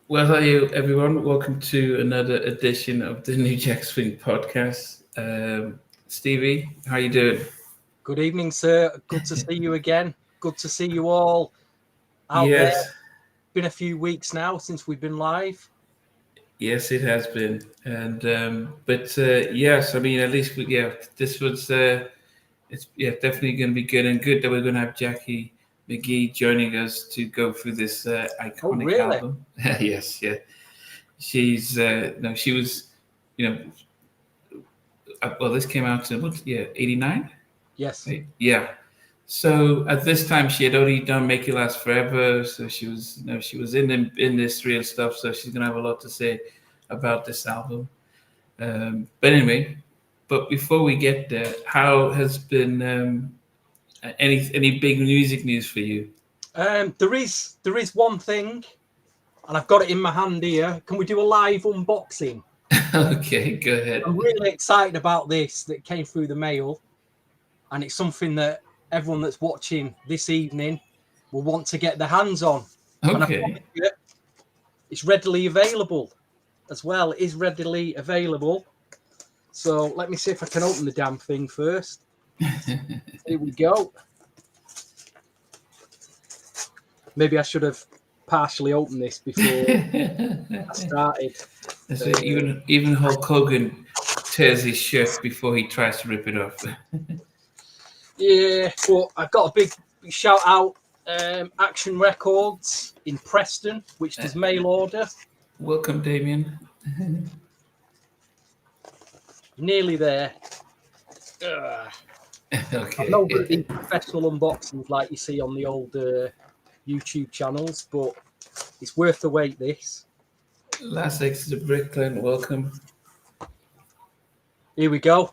Well, hi everyone. Welcome to another edition of the New Jack Swing podcast. Stevie, how you doing? Good evening, sir. Good to see you again. Good to see you all out there. Yes, Been a few weeks now since we've been live. yes, it has been, and but yes, I mean at least this was it's definitely going to be good and good that we're going to have Jackie McGee joining us to go through this Oh, iconic really? album. Yes, yeah, she's no, she was, you know, well, this came out in what, yeah, 89. Yes. Right? Yeah. So at this time, she had already done "Make It Last Forever," so she was, she was in this real stuff. So she's gonna have a lot to say about this album. But anyway, but before we get there, how has been any big music news for you? There is one thing, and I've got it in my hand here. Can we do a live unboxing? Okay, go ahead. I'm really excited about this that came through the mail, and it's something that everyone that's watching this evening will want to get their hands on. And I Okay. promise you, it's readily available as well. It is readily available. So let me see if I can open the damn thing first. Here we go. Maybe I should have partially opened this before I started. So even Hulk Hogan tears his shirt before he tries to rip it off. Yeah, but I've got a big shout out. Action Records in Preston, which does mail order. Welcome, Damien. Nearly there. Ugh. Okay. I'm not good at these professional unboxings like you see on the old YouTube channels, but it's worth the wait. This. Last exit to Brooklyn. Welcome. Here we go.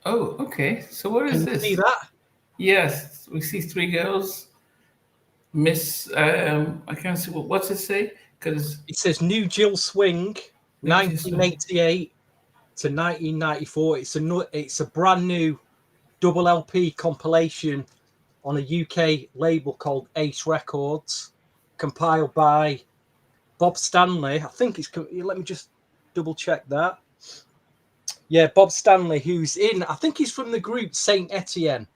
Oh, okay. So what is Can you this? see that? Yes, we see three girls. Miss, I can't see what's it say because It says New Jill Swing, 1988 to 1994. It's a brand new double LP compilation on a UK label called Ace Records, compiled by Bob Stanley. I think it's. Let me just double check that. Yeah, Bob Stanley, who's in. I think he's from the group Saint Etienne.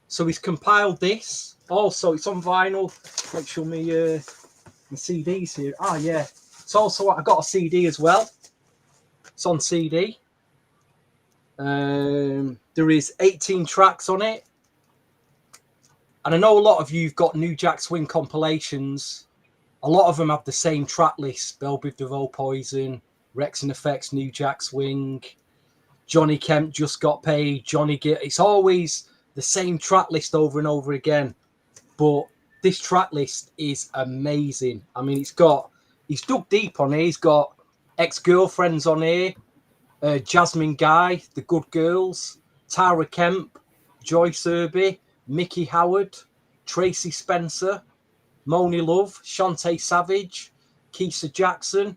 So he's compiled this. Also, it's on vinyl. Make sure my CDs here. Ah, yeah. It's also I got a CD as well. It's on CD. There is 18 tracks on it. And I know a lot of you've got New Jack Swing compilations. A lot of them have the same track list. Belle Biv DeVoe Poison, Rex and Effects, New Jack Swing, Johnny Kemp Just Got Paid, Johnny Gill. It's always the same track list over and over again. But this track list is amazing. I mean, he's dug deep on here. He's got Ex-Girlfriends on here, Jasmine Guy, The Good Girls, Tara Kemp, Joyce Irby, Mickey Howard, Tracy Spencer, Moni Love, Shantae Savage, Keisha Jackson,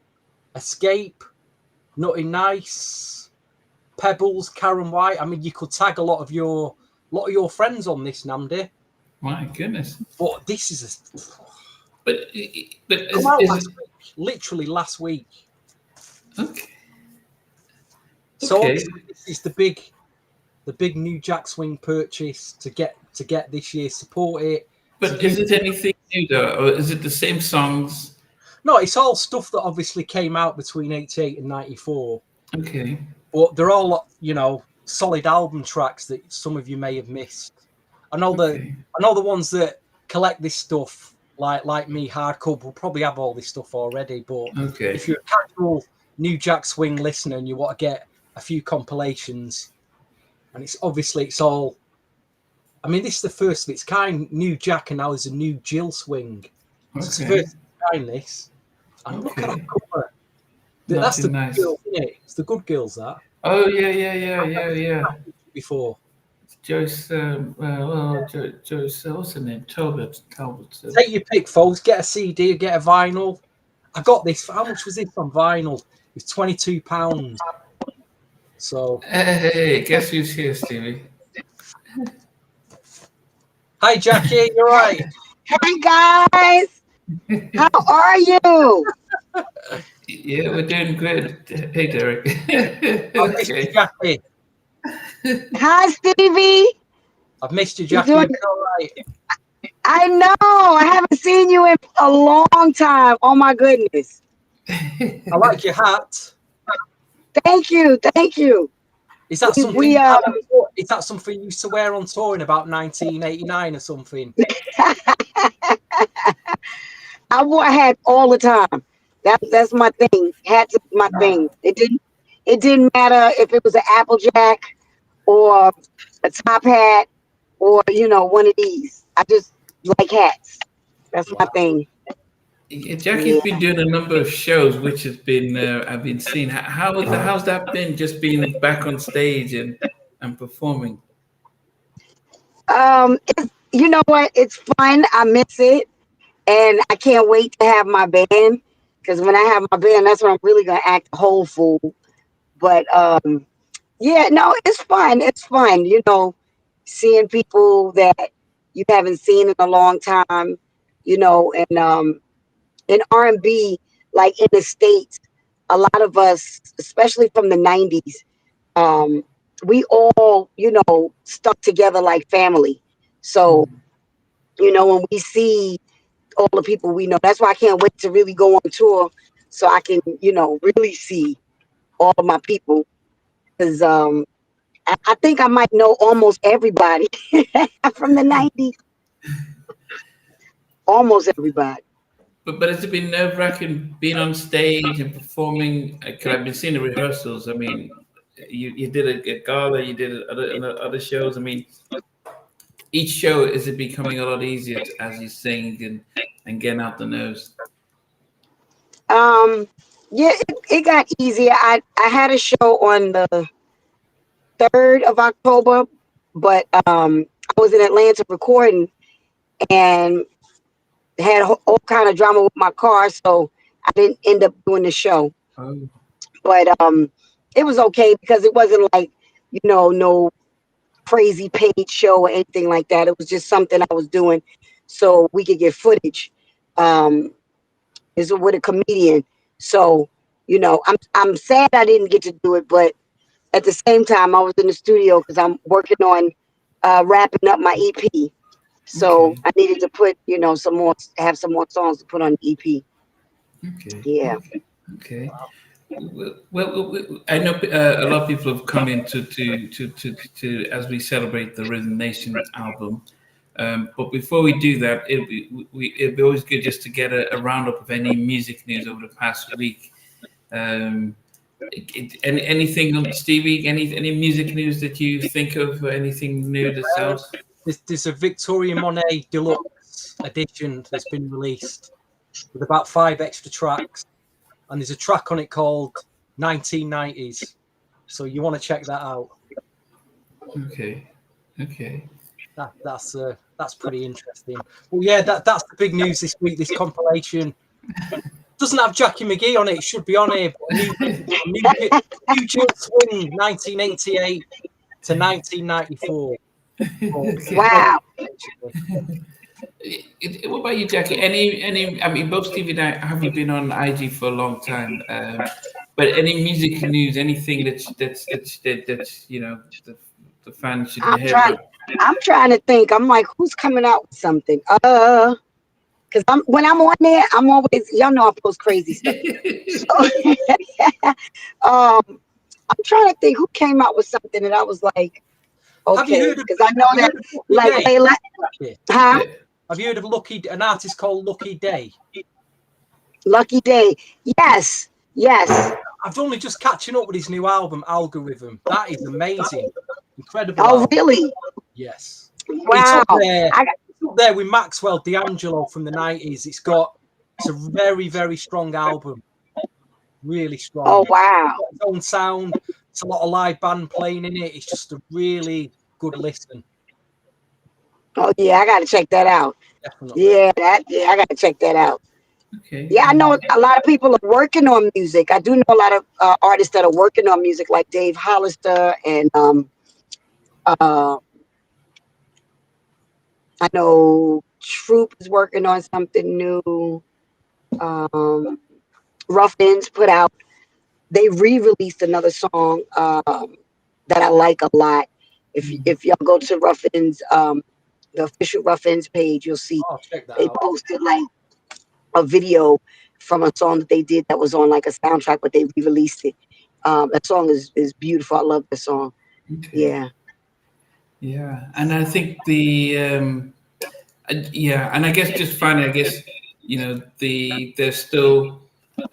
Escape, Nutty Nice, Pebbles, Karen White. I mean, you could tag a lot of your friends on this, Namdi. my goodness. But this is But come out last week, literally last week. Okay. So Okay. obviously this is the big New Jack Swing purchase to get this year. Support it. But is it anything new though, or is it the same songs? No, it's all stuff that obviously came out between 88 and 94. Okay. But they're all, solid album tracks that some of you may have missed. I know the ones that collect this stuff, like me, hardcore, will probably have all this stuff already. But if you're a casual New Jack Swing listener and you want to get a few compilations, and it's all. I mean, this is the first of its kind. New Jack, and now there's a New Jill Swing. So it's the first of its kind. This, and look at that cover. That's the nice. Good Girls, isn't it? It's the Good Girls, that. Oh yeah. Before. Joyce, Joyce, what's her name? Talbot. Take your pick, folks. Get a CD, get a vinyl. I got this. How much was this on vinyl? It's £22. So. Hey, guess who's here, Stevie? Hi, Jackie. You're right. Hey guys. How are you? Yeah, we're doing good. Hey, Derek. I've missed you, Okay. Jackie. Hi, Stevie. I've missed you, You Jackie. doing? You all right? I know. I haven't seen you in a long time. Oh my goodness. I like your hat. Thank you. Thank you. Is that We something we you had on tour? Is that something you used to wear on tour in about 1989 or something? I wore hats all the time. That's my thing. Hats is my thing. It didn't matter if it was an Applejack or a top hat or one of these. I just like hats. That's my Wow. thing. Yeah, Jackie's Yeah. been doing a number of shows, which has been I've been seeing. How's that been? Just being back on stage and performing. You know what? It's fun. I miss it, and I can't wait to have my band. Because when I have my band, that's when I'm really gonna act a whole fool. But yeah, no, it's fun. It's fun. Seeing people that you haven't seen in a long time. And in R&B, like in the States, a lot of us, especially from the 90s, um, we all, stuck together like family. So, when we see all the people we know, that's why I can't wait to really go on tour so I can, really see all of my people. Because I think I might know almost everybody from the 90s, almost everybody. But has it been nerve wracking being on stage and performing? Because I've been seeing the rehearsals. I mean, you did a gala, you did other shows. I mean, each show is it becoming a lot easier as you sing and getting out the nose. Um, yeah, it got easier. I had a show on the 3rd of October, but I was in Atlanta recording and had all kind of drama with my car, so I didn't end up doing the show. Oh, But it was okay because it wasn't like no crazy paid show or anything like that. It was just something I was doing so we could get footage. Um, is with a comedian, so I'm sad I didn't get to do it, but at the same time I was in the studio because I'm working on wrapping up my EP. So okay, I needed to put have some more songs to put on the EP. okay, Yeah. okay. I know a lot of people have come in to as we celebrate the Rhythm Nation album. But before we do that, it'd be always good just to get a roundup of any music news over the past week. Um, anything on Stevie? Any music news that you think of? Or anything new that's out? There's a Victoria Monet Deluxe edition that's been released with about 5 extra tracks, and there's a track on it called 1990s. So you want to check that out. Okay, okay. That's pretty interesting. Well, yeah, that's the big news this week. This compilation doesn't have Jackie McGee on it. It should be on here. But new Jill Swing, 1988 to 1994. Wow. What about you, Jackie? Any? I mean, both Stevie and I haven't been on IG for a long time. But any music news? Anything that's the fans should I'm hear trying. about? I'm trying to think. I'm like, who's coming out with something? Because when I'm on there, I'm always y'all know I post crazy stuff. So, I'm trying to think who came out with something that I was like, Have you okay, heard of, because I know have you that heard of Lucky like Day? Layla, huh? Yeah. Have you heard of an artist called Lucky Day? Lucky Day. Yes, yes. I've only just catching up with his new album, Algorithm. That is amazing. Incredible Oh, album. really? Yes. It's Wow. up there. I got, It's up there with Maxwell D'Angelo from the 90s. It's a very, very strong album. Really strong. oh, wow. It's got its own sound. It's a lot of live band playing in it. It's just a really good listen. Oh, yeah, I got to check that out. Definitely. Yeah, I got to check that out. Okay. Yeah, I know a lot of people are working on music. I do know a lot of artists that are working on music, like Dave Hollister, and I know Troop is working on something new. Ruffins put out. They re-released another song that I like a lot. If y'all go to Ruffins, the official Ruffins page, you'll see I'll check that they out. posted like a video from a song that they did that was on like a soundtrack, but they re-released it. That song is beautiful. I love the song. Okay. Yeah. Yeah, and I think yeah, and I guess just finally, I guess there's still.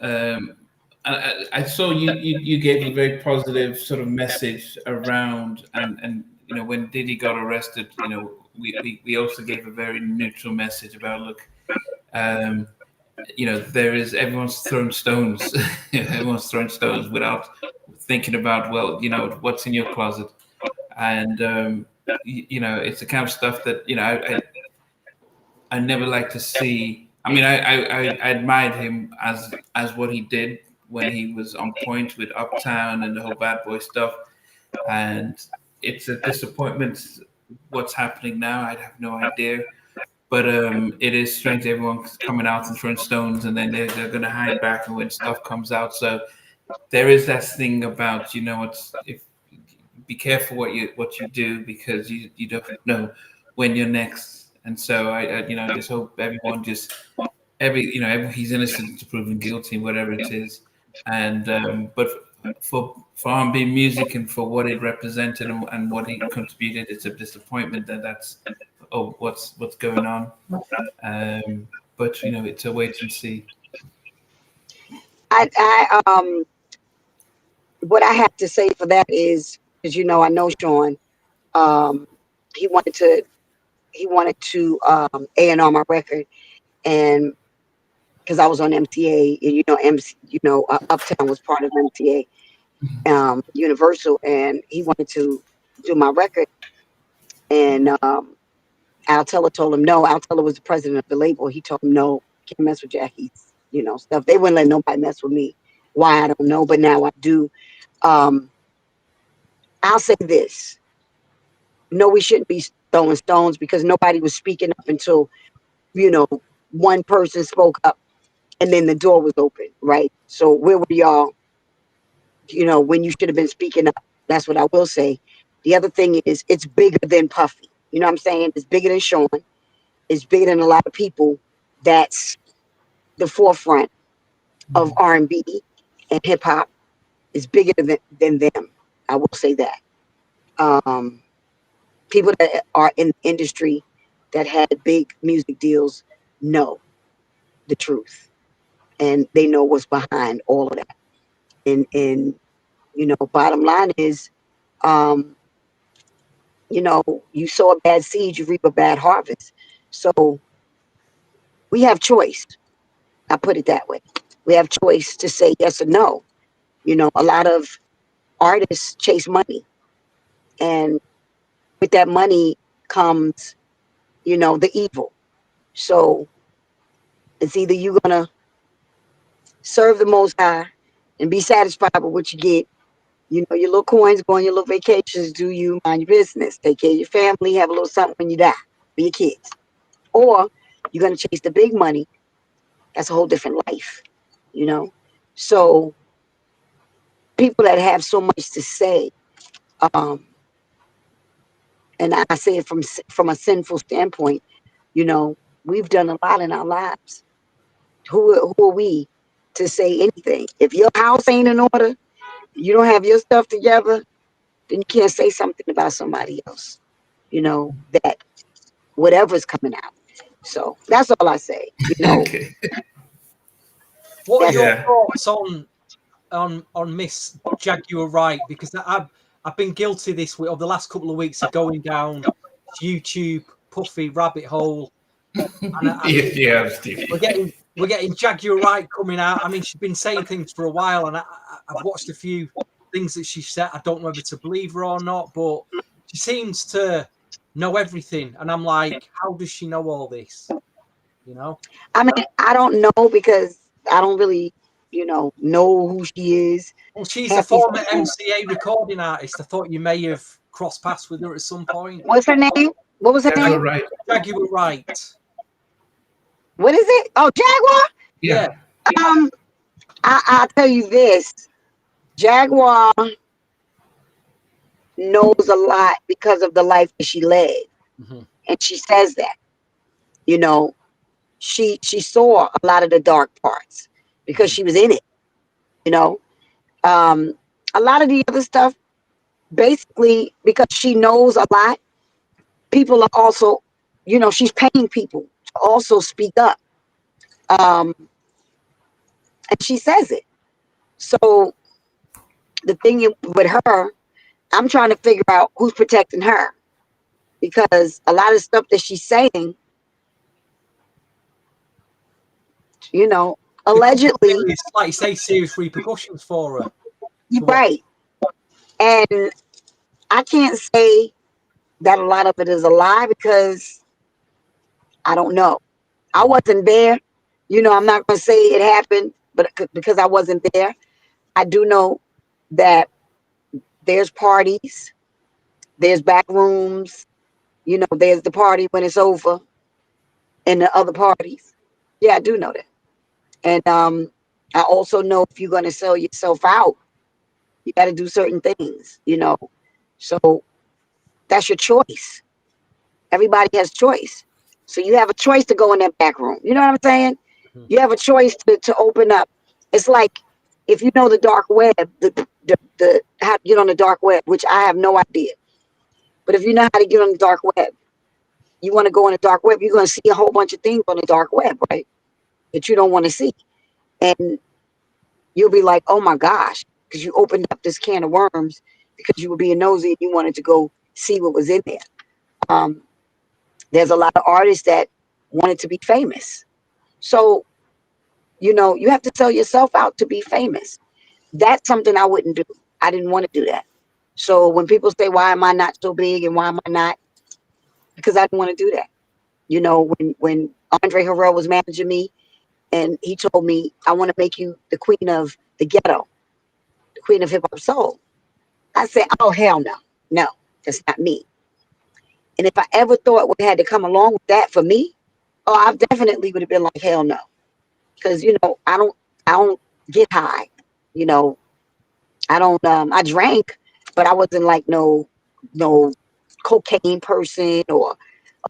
I saw you gave a very positive sort of message around, and when Diddy got arrested, we also gave a very neutral message about, look, um, there is, everyone's throwing stones, everyone's throwing stones without thinking about, well, what's in your closet, and it's the kind of stuff that I never like to see. I mean, I admired him as what he did when he was on point with Uptown and the whole Bad Boy stuff, and it's a disappointment what's happening now. I have no idea, but it is strange. Everyone's coming out and throwing stones, and then they're going to hide back, and when stuff comes out, so there is that thing about if be careful what you do, because you don't know when you're next. And so I just hope everyone just he's innocent to proven guilty, whatever it is. And but for R&B music and for what it represented and what he contributed, it's a disappointment that's what's going on. But it's a wait and see. I what I have to say for that is, because I know Sean, um, he wanted to A&R my record, and because I was on MTA, and Uptown was part of MTA, Universal, and he wanted to do my record, and Al Teller told him no. Al Teller was the president of the label. He told him no, can't mess with Jackie's, stuff. They wouldn't let nobody mess with me. Why, I don't know, but now I do. Um, I'll say this: no, we shouldn't be throwing stones, because nobody was speaking up until one person spoke up, and then the door was open, right? So where were y'all, when you should have been speaking up? That's what I will say. The other thing is, it's bigger than Puffy. You know what I'm saying? It's bigger than Sean. It's bigger than a lot of people. That's the forefront of R&B and hip hop. Is bigger than them. I will say that. Um, People that are in the industry that had big music deals know the truth, and they know what's behind all of that. And bottom line is, um, you sow a bad seed, you reap a bad harvest. So we have choice. I put it that way. We have choice to say yes or no. A lot of artists chase money, and with that money comes, the evil. So it's either you're gonna serve the Most High and be satisfied with what you get. Your little coins, go on your little vacations, do you, mind your business, take care of your family, have a little something when you die for your kids. Or you're gonna chase the big money. That's a whole different life, So people that have so much to say, um, and I say it from a sinful standpoint, we've done a lot in our lives. Who are we to say anything? If your house ain't in order, you don't have your stuff together, then you can't say something about somebody else, that whatever's coming out. So that's all I say, Okay. What are your Yeah. thoughts on Miss Jaguar Wright? Because I've been guilty this week, or the last couple of weeks, of going down YouTube Puffy rabbit hole, and I mean, Yeah, Steve. we're getting Jaguar Wright coming out. I mean, she's been saying things for a while, and I've watched a few things that she said. I don't know whether to believe her or not, but she seems to know everything, and I'm like, how does she know all this? I mean, I don't know, because I don't really, know who she is. Well, she's a Half these former people. MCA recording artist. I thought you may have crossed paths with her at some point. What's her name? What was her Jaguar name? Wright. Jaguar Wright. What is it? Oh, Jaguar. Yeah. Yeah. I'll tell you this. Jaguar knows a lot because of the life that she led, Mhm. and she says that. You know, she saw a lot of the dark parts because she was in it. You know, um, a lot of the other stuff, basically, because she knows a lot. People are also, she's paying people to also speak up, and she says it. So the thing with her, I'm trying to figure out who's protecting her because a lot of stuff that she's saying, There could be allegedly, serious, like you say, serious repercussions for her. you're For what? right. And I can't say that a lot of it is a lie because I don't know. I wasn't there. I'm not going to say it happened, but because I wasn't there, I do know that there's parties, there's back rooms, there's the party when it's over and the other parties. Yeah, I do know that. And I also know if you're going to sell yourself out, you got to do certain things. So that's your choice. Everybody has choice. So you have a choice to go in that back room. You know what I'm saying? Mhm. You have a choice to open up. It's like if you know the dark web, the how to get on the dark web, which I have no idea. But if you know how to get on the dark web, you want to go on the dark web, you're going to see a whole bunch of things on the dark web, right? That you don't want to see. And you'll be like, oh my gosh, because you opened up this can of worms because you were being nosy and you wanted to go see what was in there. Um, there's a lot of artists that wanted to be famous. So, you have to sell yourself out to be famous. That's something I wouldn't do. I didn't want to do that. So when people say, why am I not so big and why am I not? Because I didn't want to do that. When Andre Harrell was managing me and he told me, I want to make you the queen of the ghetto, the queen of hip hop soul. I said, oh, hell no. No, that's not me. And if I ever thought what had to come along with that for me, oh, I definitely would have been like, hell no. Because, I don't get high. You know, I drank, but I wasn't like no cocaine person or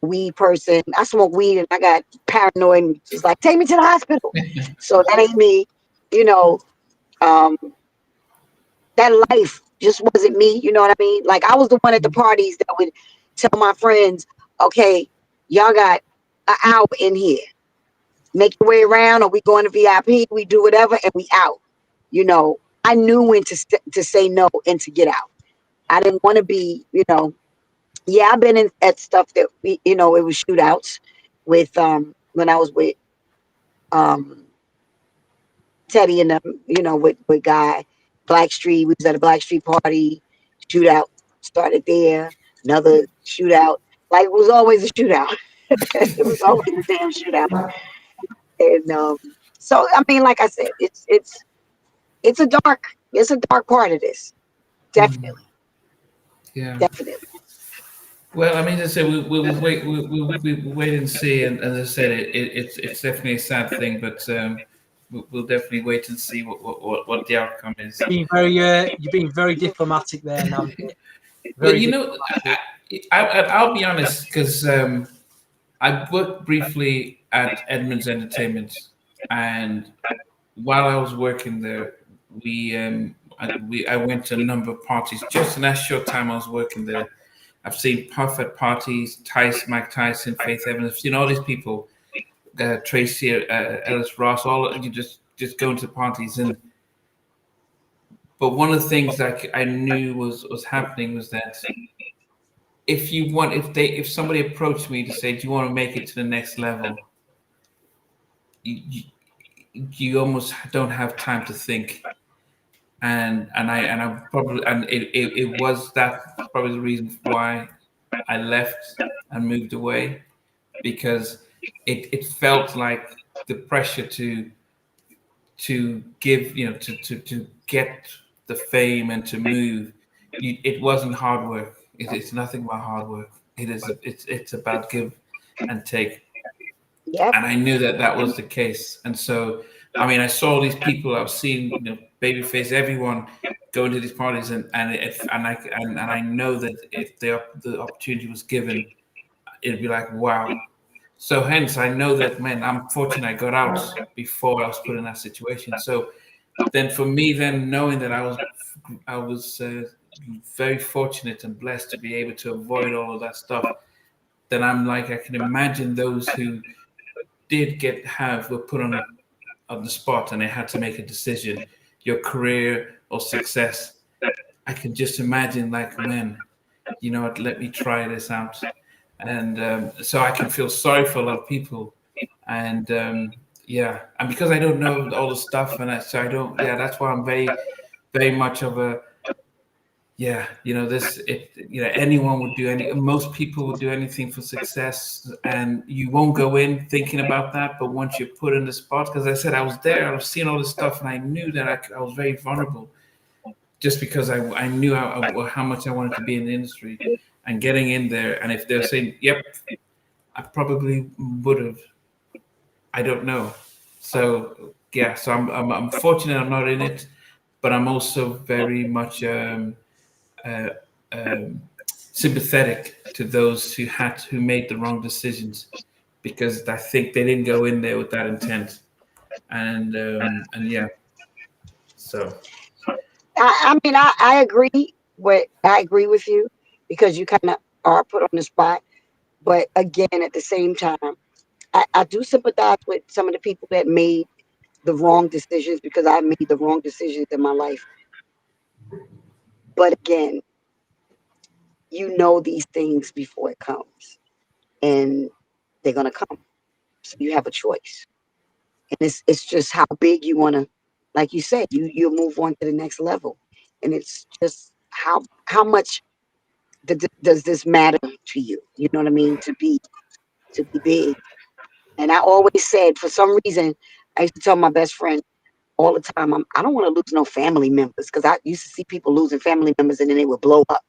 a weed person. I smoke weed and I got paranoid and just like, take me to the hospital. So that ain't me. You know, um, that life just wasn't me. You know what I mean? Like I was the one at the parties that would tell my friends, okay, y'all got an hour in here. Make your way around, or we go into VIP, we do whatever, and we out. I knew when to say no and to get out. I didn't want to be, yeah, I've been in at stuff that it was shootouts with when I was with um Teddy and them, with Guy Blackstreet. We was at a Blackstreet party. Shootout started there. Another shootout. Like it was always a shootout. It was always a damn shootout. And so I mean, like I said, it's a dark part of this. Mm, Definitely, yeah. definitely. Well, I mean, as I said, we'll wait. We'll wait and see. And as I said, it's definitely a sad thing, but we'll definitely wait and see what the outcome is. You're being very diplomatic there, Nam. Well, Very diplomatic. I'll be honest because I worked briefly at Edmunds Entertainment, and while I was working there, I went to a number of parties just in that short time I was working there. I've seen Puff at parties, Mike Tyson, Faith Evans. I've seen all these people, Tracy Ellis Ross, all you just going to parties. But one of the things that I knew was happening was that if somebody approached me to say, "Do you want to make it to the next level?" you, you almost don't have time to think. And I probably and it was that probably the reason why I left and moved away, because it felt like the pressure to give, to get the fame and to move. It wasn't hard work. It's nothing but hard work. It's about give and take. Yep. And I knew that that was the case. And so, I mean, I saw all these people. I was seeing, Babyface, everyone going to these parties, and I know that if the opportunity was given, it'd be like, wow. So hence, I know that, man, I'm fortunate I got out before I was put in that situation. So then, for me, then knowing that I was very fortunate and blessed to be able to avoid all of that stuff. Then I'm like, I can imagine those who were put on the spot and they had to make a decision, your career or success. I can just imagine, like, man, you know what, let me try this out. And so I can feel sorry for a lot of people. And yeah, and because I don't know all the stuff, so I don't, yeah, that's why I'm very, very much of a, yeah, anyone would most people would do anything for success, and you won't go in thinking about that. But once you're put in the spot, because I said I was there, I was seeing all this stuff, and I knew that I was very vulnerable, just because I knew how much I wanted to be in the industry, and getting in there, and if they're saying, "Yep," I probably would have. I don't know. So yeah, so I'm fortunate I'm not in it, but I'm also very much uh, um, sympathetic to those who made the wrong decisions, because I think they didn't go in there with that intent, and yeah, so I mean, I agree with you because you kind of are put on the spot. But again, at the same time, I do sympathize with some of the people that made the wrong decisions because I made the wrong decisions in my life. But again, you know these things before it comes, and they're gonna come. So you have a choice, and it's just how big you wanna, like you said, you move on to the next level, and it's just how much does this matter to you? You know what I mean? To be big. And I always said, for some reason, I used to tell my best friend all the time, I don't want to lose no family members because I used to see people losing family members and then they would blow up.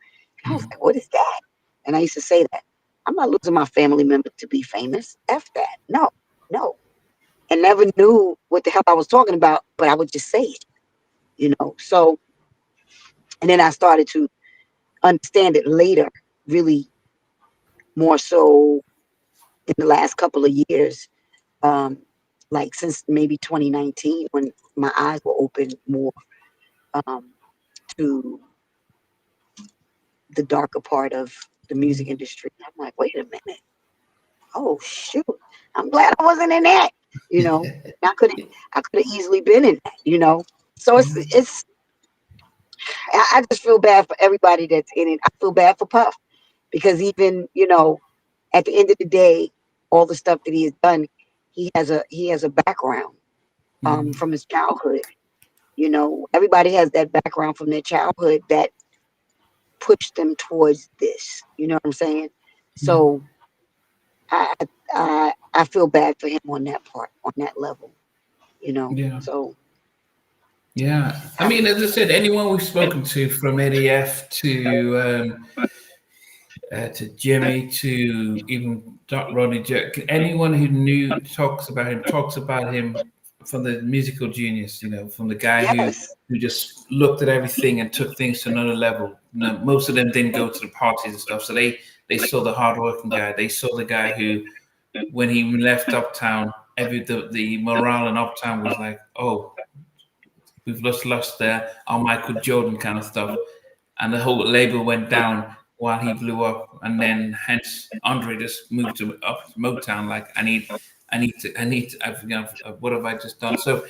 And I was like, what is that? And I used to say that. I'm not losing my family member to be famous. F that. No, no. And never knew what the hell I was talking about, but I would just say it. So, and then I started to understand it later, really more so in the last couple of years, like since maybe 2019, when my eyes were open more um, to the darker part of the music industry. I'm like, wait a minute. Oh shoot. I'm glad I wasn't in that. You know, I could have easily been in that. So I just feel bad for everybody that's in it. I feel bad for Puff because even, at the end of the day, all the stuff that he has done, he has a background from his childhood. Everybody has that background from their childhood that pushed them towards this. You know what I'm saying? So I I feel bad for him on that part, on that level. yeah. So Yeah, I mean, as I said, anyone we've spoken to, from Eddie F to Jimmy to even Rodney Jerk, anyone who talks about him from the musical genius, from the guy yes, who just looked at everything and took things to another level. Most of them didn't go to the parties and stuff, so they saw the hardworking guy. They saw the guy who, when he left Uptown, the morale in Uptown was like, oh, we've lost our Michael Jordan kind of stuff, and the whole label went down while he blew up, and then hence Andre just moved up to Motown. Like, what have I just done? So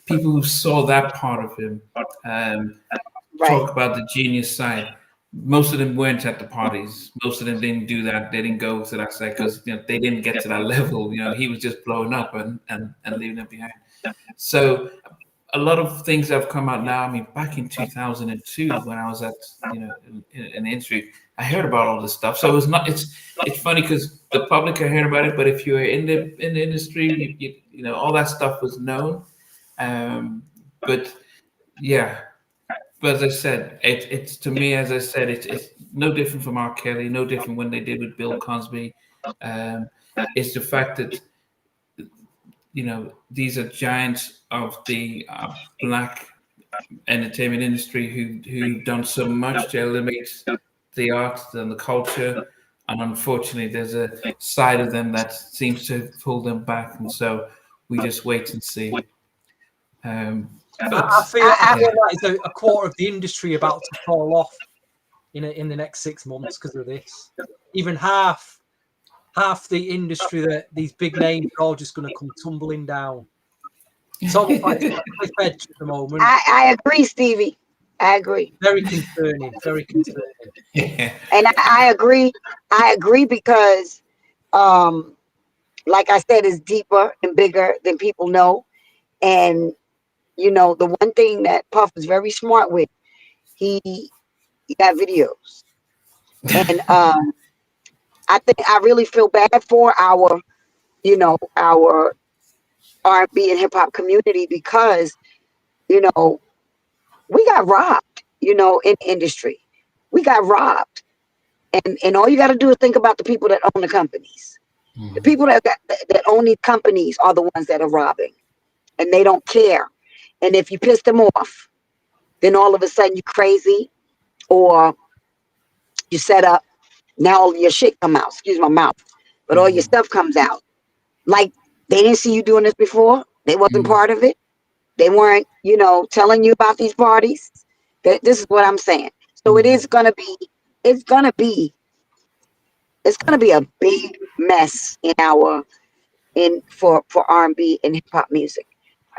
people who saw that part of him right. talk about the genius side. Most of them weren't at the parties. Most of them didn't do that. They didn't go to that side because they didn't get to that level. He was just blowing up and leaving it behind. So a lot of things have come out now. I mean, back in 2002, when I was at in the industry, I heard about all this stuff. So it was not. It's funny because the public had heard about it, but if you were in the industry, all that stuff was known. But yeah, but as I said, it's to me, as I said, it's no different from R. Kelly, no different when they did with Bill Cosby. Um, it's the fact that these are giants of the black entertainment industry who've done so much to elevate the art and the culture, and unfortunately there's a side of them that seems to pull them back, and so we just wait and see. But I feel like it's a quarter of the industry about to fall off in the next 6 months because of this. Even half the industry, that these big names are all just going to come tumbling down. It's almost like a cliff edge at the moment. I agree, Stevie. I agree. Very concerning. Very concerning. yeah. And I agree. I agree because, like I said, it's deeper and bigger than people know. And the one thing that Puff is very smart with, he got videos, and I really feel bad for our our R&B and hip hop community because we got robbed. In the industry, we got robbed, and all you got to do is think about the people that own the companies. Mm-hmm. The people that own these companies are the ones that are robbing, and they don't care. And if you piss them off, then all of a sudden you're crazy, or you set up. Now all your shit come out. Excuse my mouth, but all your stuff comes out. Like they didn't see you doing this before. They wasn't part of it. They weren't, telling you about these parties. This is what I'm saying. So it's gonna be a big mess for R&B and hip hop music.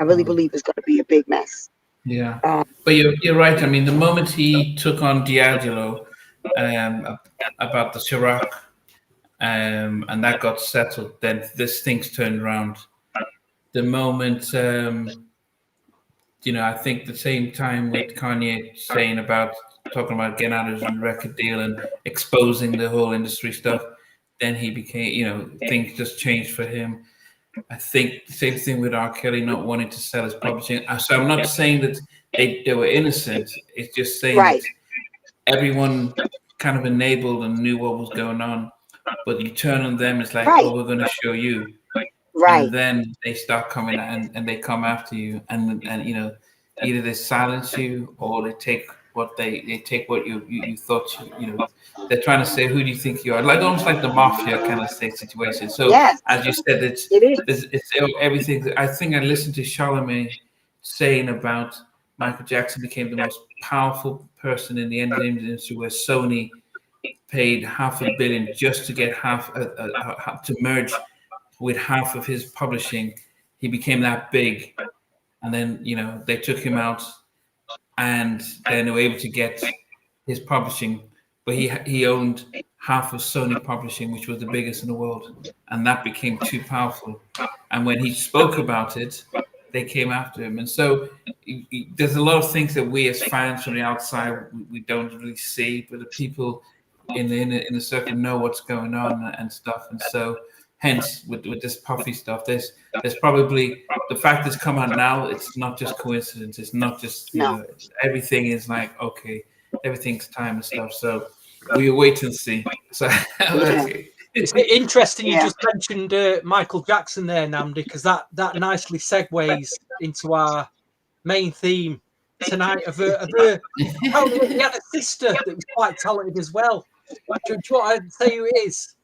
I really believe it's gonna be a big mess. Yeah, but you're right. I mean, the moment he took on D'Angelo about the Ciroc, and that got settled, then things turned around. The moment, I think the same time with Kanye saying about talking about getting out of his record deal and exposing the whole industry stuff, then he became, things just changed for him. I think the same thing with R. Kelly not wanting to sell his publishing. So I'm not saying that they were innocent. It's just saying that everyone kind of enabled and knew what was going on. But you turn on them, it's like, oh, we're going to show you. Right. And then they start coming and they come after you. And either they silence you or they take what you thought they're trying to say, who do you think you are? Like almost like the mafia kind of situation. So as you said, it's everything. I think I listened to Charlemagne saying about Michael Jackson became the most powerful person in the entertainment industry, where Sony paid $500 million just to get to merge with half of his publishing. He became that big, and then they took him out, and then they were able to get his publishing, but he owned half of Sony Publishing, which was the biggest in the world, and that became too powerful. And when he spoke about it, they came after him. And so there's a lot of things that we as fans from the outside we don't really see, but the people in the circle know what's going on and stuff. And so hence with this Puffy stuff, there's probably the fact it's come out now. It's not just coincidence. It's not just everything is like, okay, everything's time and stuff. So we wait and see. So it's interesting you just mentioned Michael Jackson there, Namdi, because that nicely segues into our main theme tonight of her he had a sister that was quite talented as well. Do you want to say who it is?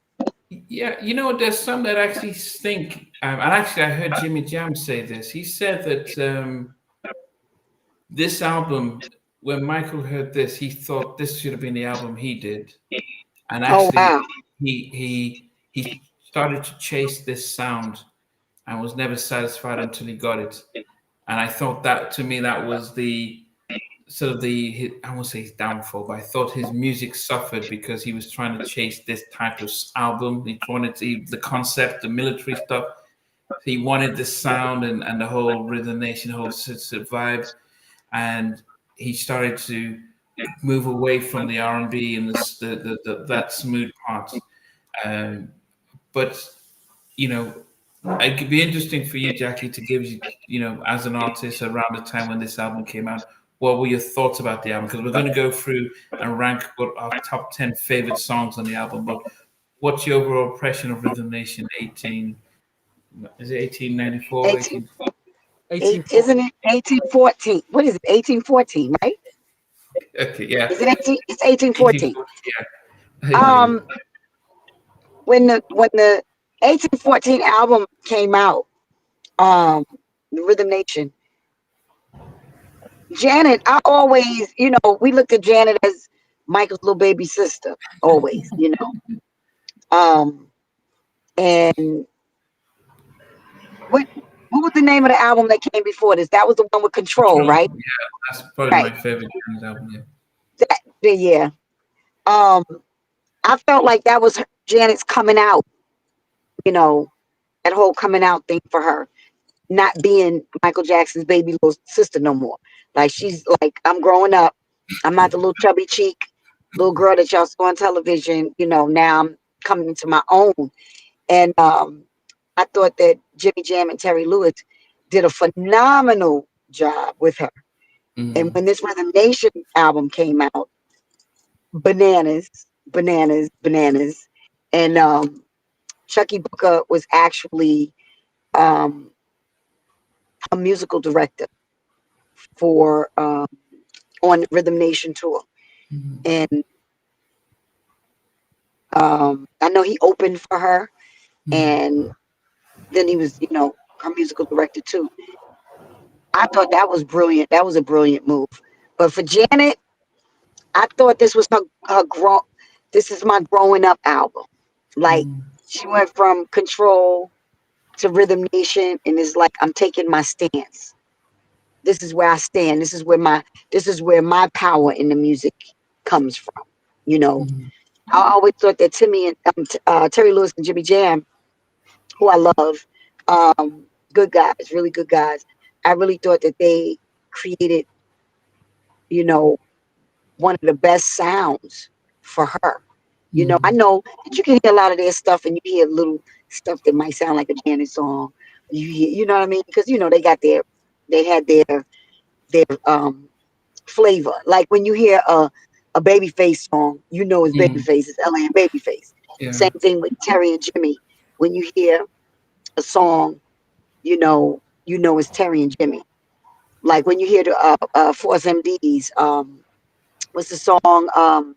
Yeah, there's some that actually think, and actually I heard Jimmy Jam say this. He said that this album, when Michael heard this, he thought this should have been the album he did, and actually he started to chase this sound and was never satisfied until he got it. And I thought that, to me, that was the sort of I won't say his downfall, but I thought his music suffered because he was trying to chase this type of album. He wanted the concept, the military stuff. He wanted the sound and the whole Rhythm Nation, whole vibe. And he started to move away from the R&B and that smooth part. But it could be interesting for you, Jackie, to give you, as an artist around the time when this album came out, what were your thoughts about the album? Because we're going to go through and rank what our top 10 favorite songs on the album. But what's your overall impression of Rhythm Nation 18? Is it 1894? 18, 18. isn't it 1814? What is it? 1814, right? Okay, yeah. Is it 18? It's 1814. 1840, yeah. Um, when the 1814 album came out, the Rhythm Nation, Janet, I always, we looked at Janet as Michael's little baby sister, always, and what was the name of the album that came before this? That was the one with Control, Control, right? yeah, that's probably Right. my favorite Janet album. Yeah. Yeah. I felt like that was Janet's coming out, that whole coming out thing for her, not being Michael Jackson's baby little sister no more. Like she's like, I'm growing up. I'm not the little chubby cheek little girl that y'all saw on television. Now I'm coming into my own. And I thought that Jimmy Jam and Terry Lewis did a phenomenal job with her. And when this Rhythm Nation album came out, bananas, bananas, bananas. And Chucky Booker was actually a musical director for on the Rhythm Nation tour. And I know he opened for her, and then he was, her musical director too. I thought that was brilliant. That was a brilliant move. But for Janet, I thought this was this is my growing up album. Like she went from Control to Rhythm Nation, and it's like I'm taking my stance. This is where I stand. This is where my power in the music comes from. I always thought that Timmy and Terry Lewis and Jimmy Jam, who I love, good guys, really good guys. I really thought that they created, one of the best sounds for her. I know that you can hear a lot of their stuff, and you hear little stuff that might sound like a Janet song. You know what I mean? Because they had their flavor. Like when you hear a Babyface song, it's Babyface, it's LA and Babyface. Yeah. Same thing with Terry and Jimmy. When you hear a song, it's Terry and Jimmy. Like when you hear the Force MDs, what's the song?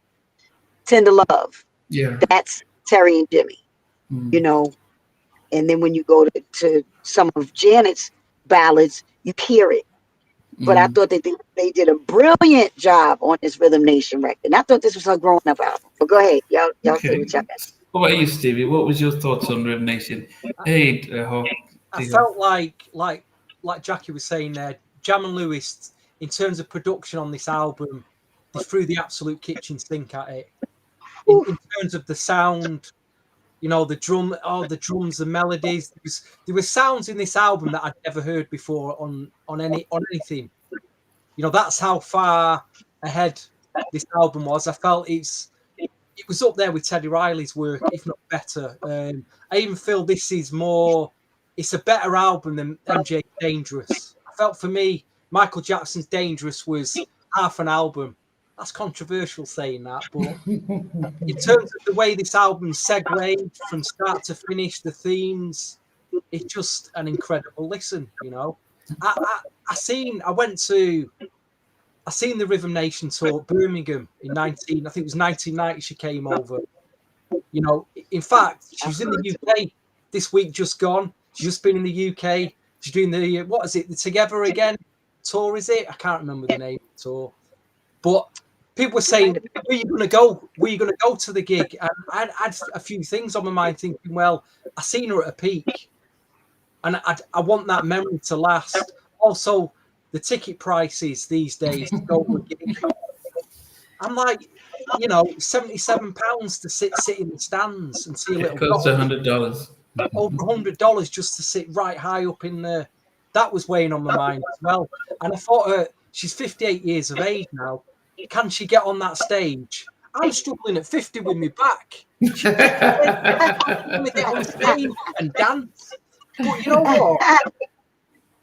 Tender Love. Yeah. That's Terry and Jimmy. And then when you go to some of Janet's ballads, you hear it. But I thought that they did a brilliant job on this Rhythm Nation record. And I thought this was her growing up album. But go ahead, y'all say what y'all got. What about you, Stevie? What was your thoughts on Rhythm Nation? Hey, Hawk. I felt like Jackie was saying there, Jam and Lewis, in terms of production on this album, they threw the absolute kitchen sink at it. In terms of the sound, the drums, the melodies. There were sounds in this album that I'd never heard before on anything. That's how far ahead this album was. I felt it was up there with Teddy Riley's work, if not better. I even feel this is it's a better album than MJ Dangerous. I felt for me, Michael Jackson's Dangerous was half an album. That's controversial saying that, but in terms of the way this album segued from start to finish, the themes, it's just an incredible listen. I seen the Rhythm Nation tour at Birmingham in I think it was 1990. She came over. In fact, she was in the UK this week, just gone. She's just been in the UK. She's doing the what is it? The Together Again tour, is it? I can't remember the name of the tour, but people were saying, where are you going to go? Where are you going to go to the gig? And I had a few things on my mind thinking, well, I seen her at a peak. And I want that memory to last. Also, the ticket prices these days to go to a gig. I'm like, £77 to sit in the stands and see a little. It costs $100. Over $100 just to sit right high up in there. That was weighing on my mind as well. And I thought, she's 58 years of age now. Can she get on that stage? I'm struggling at 50 with my back. She can get on stage and dance. But you know what?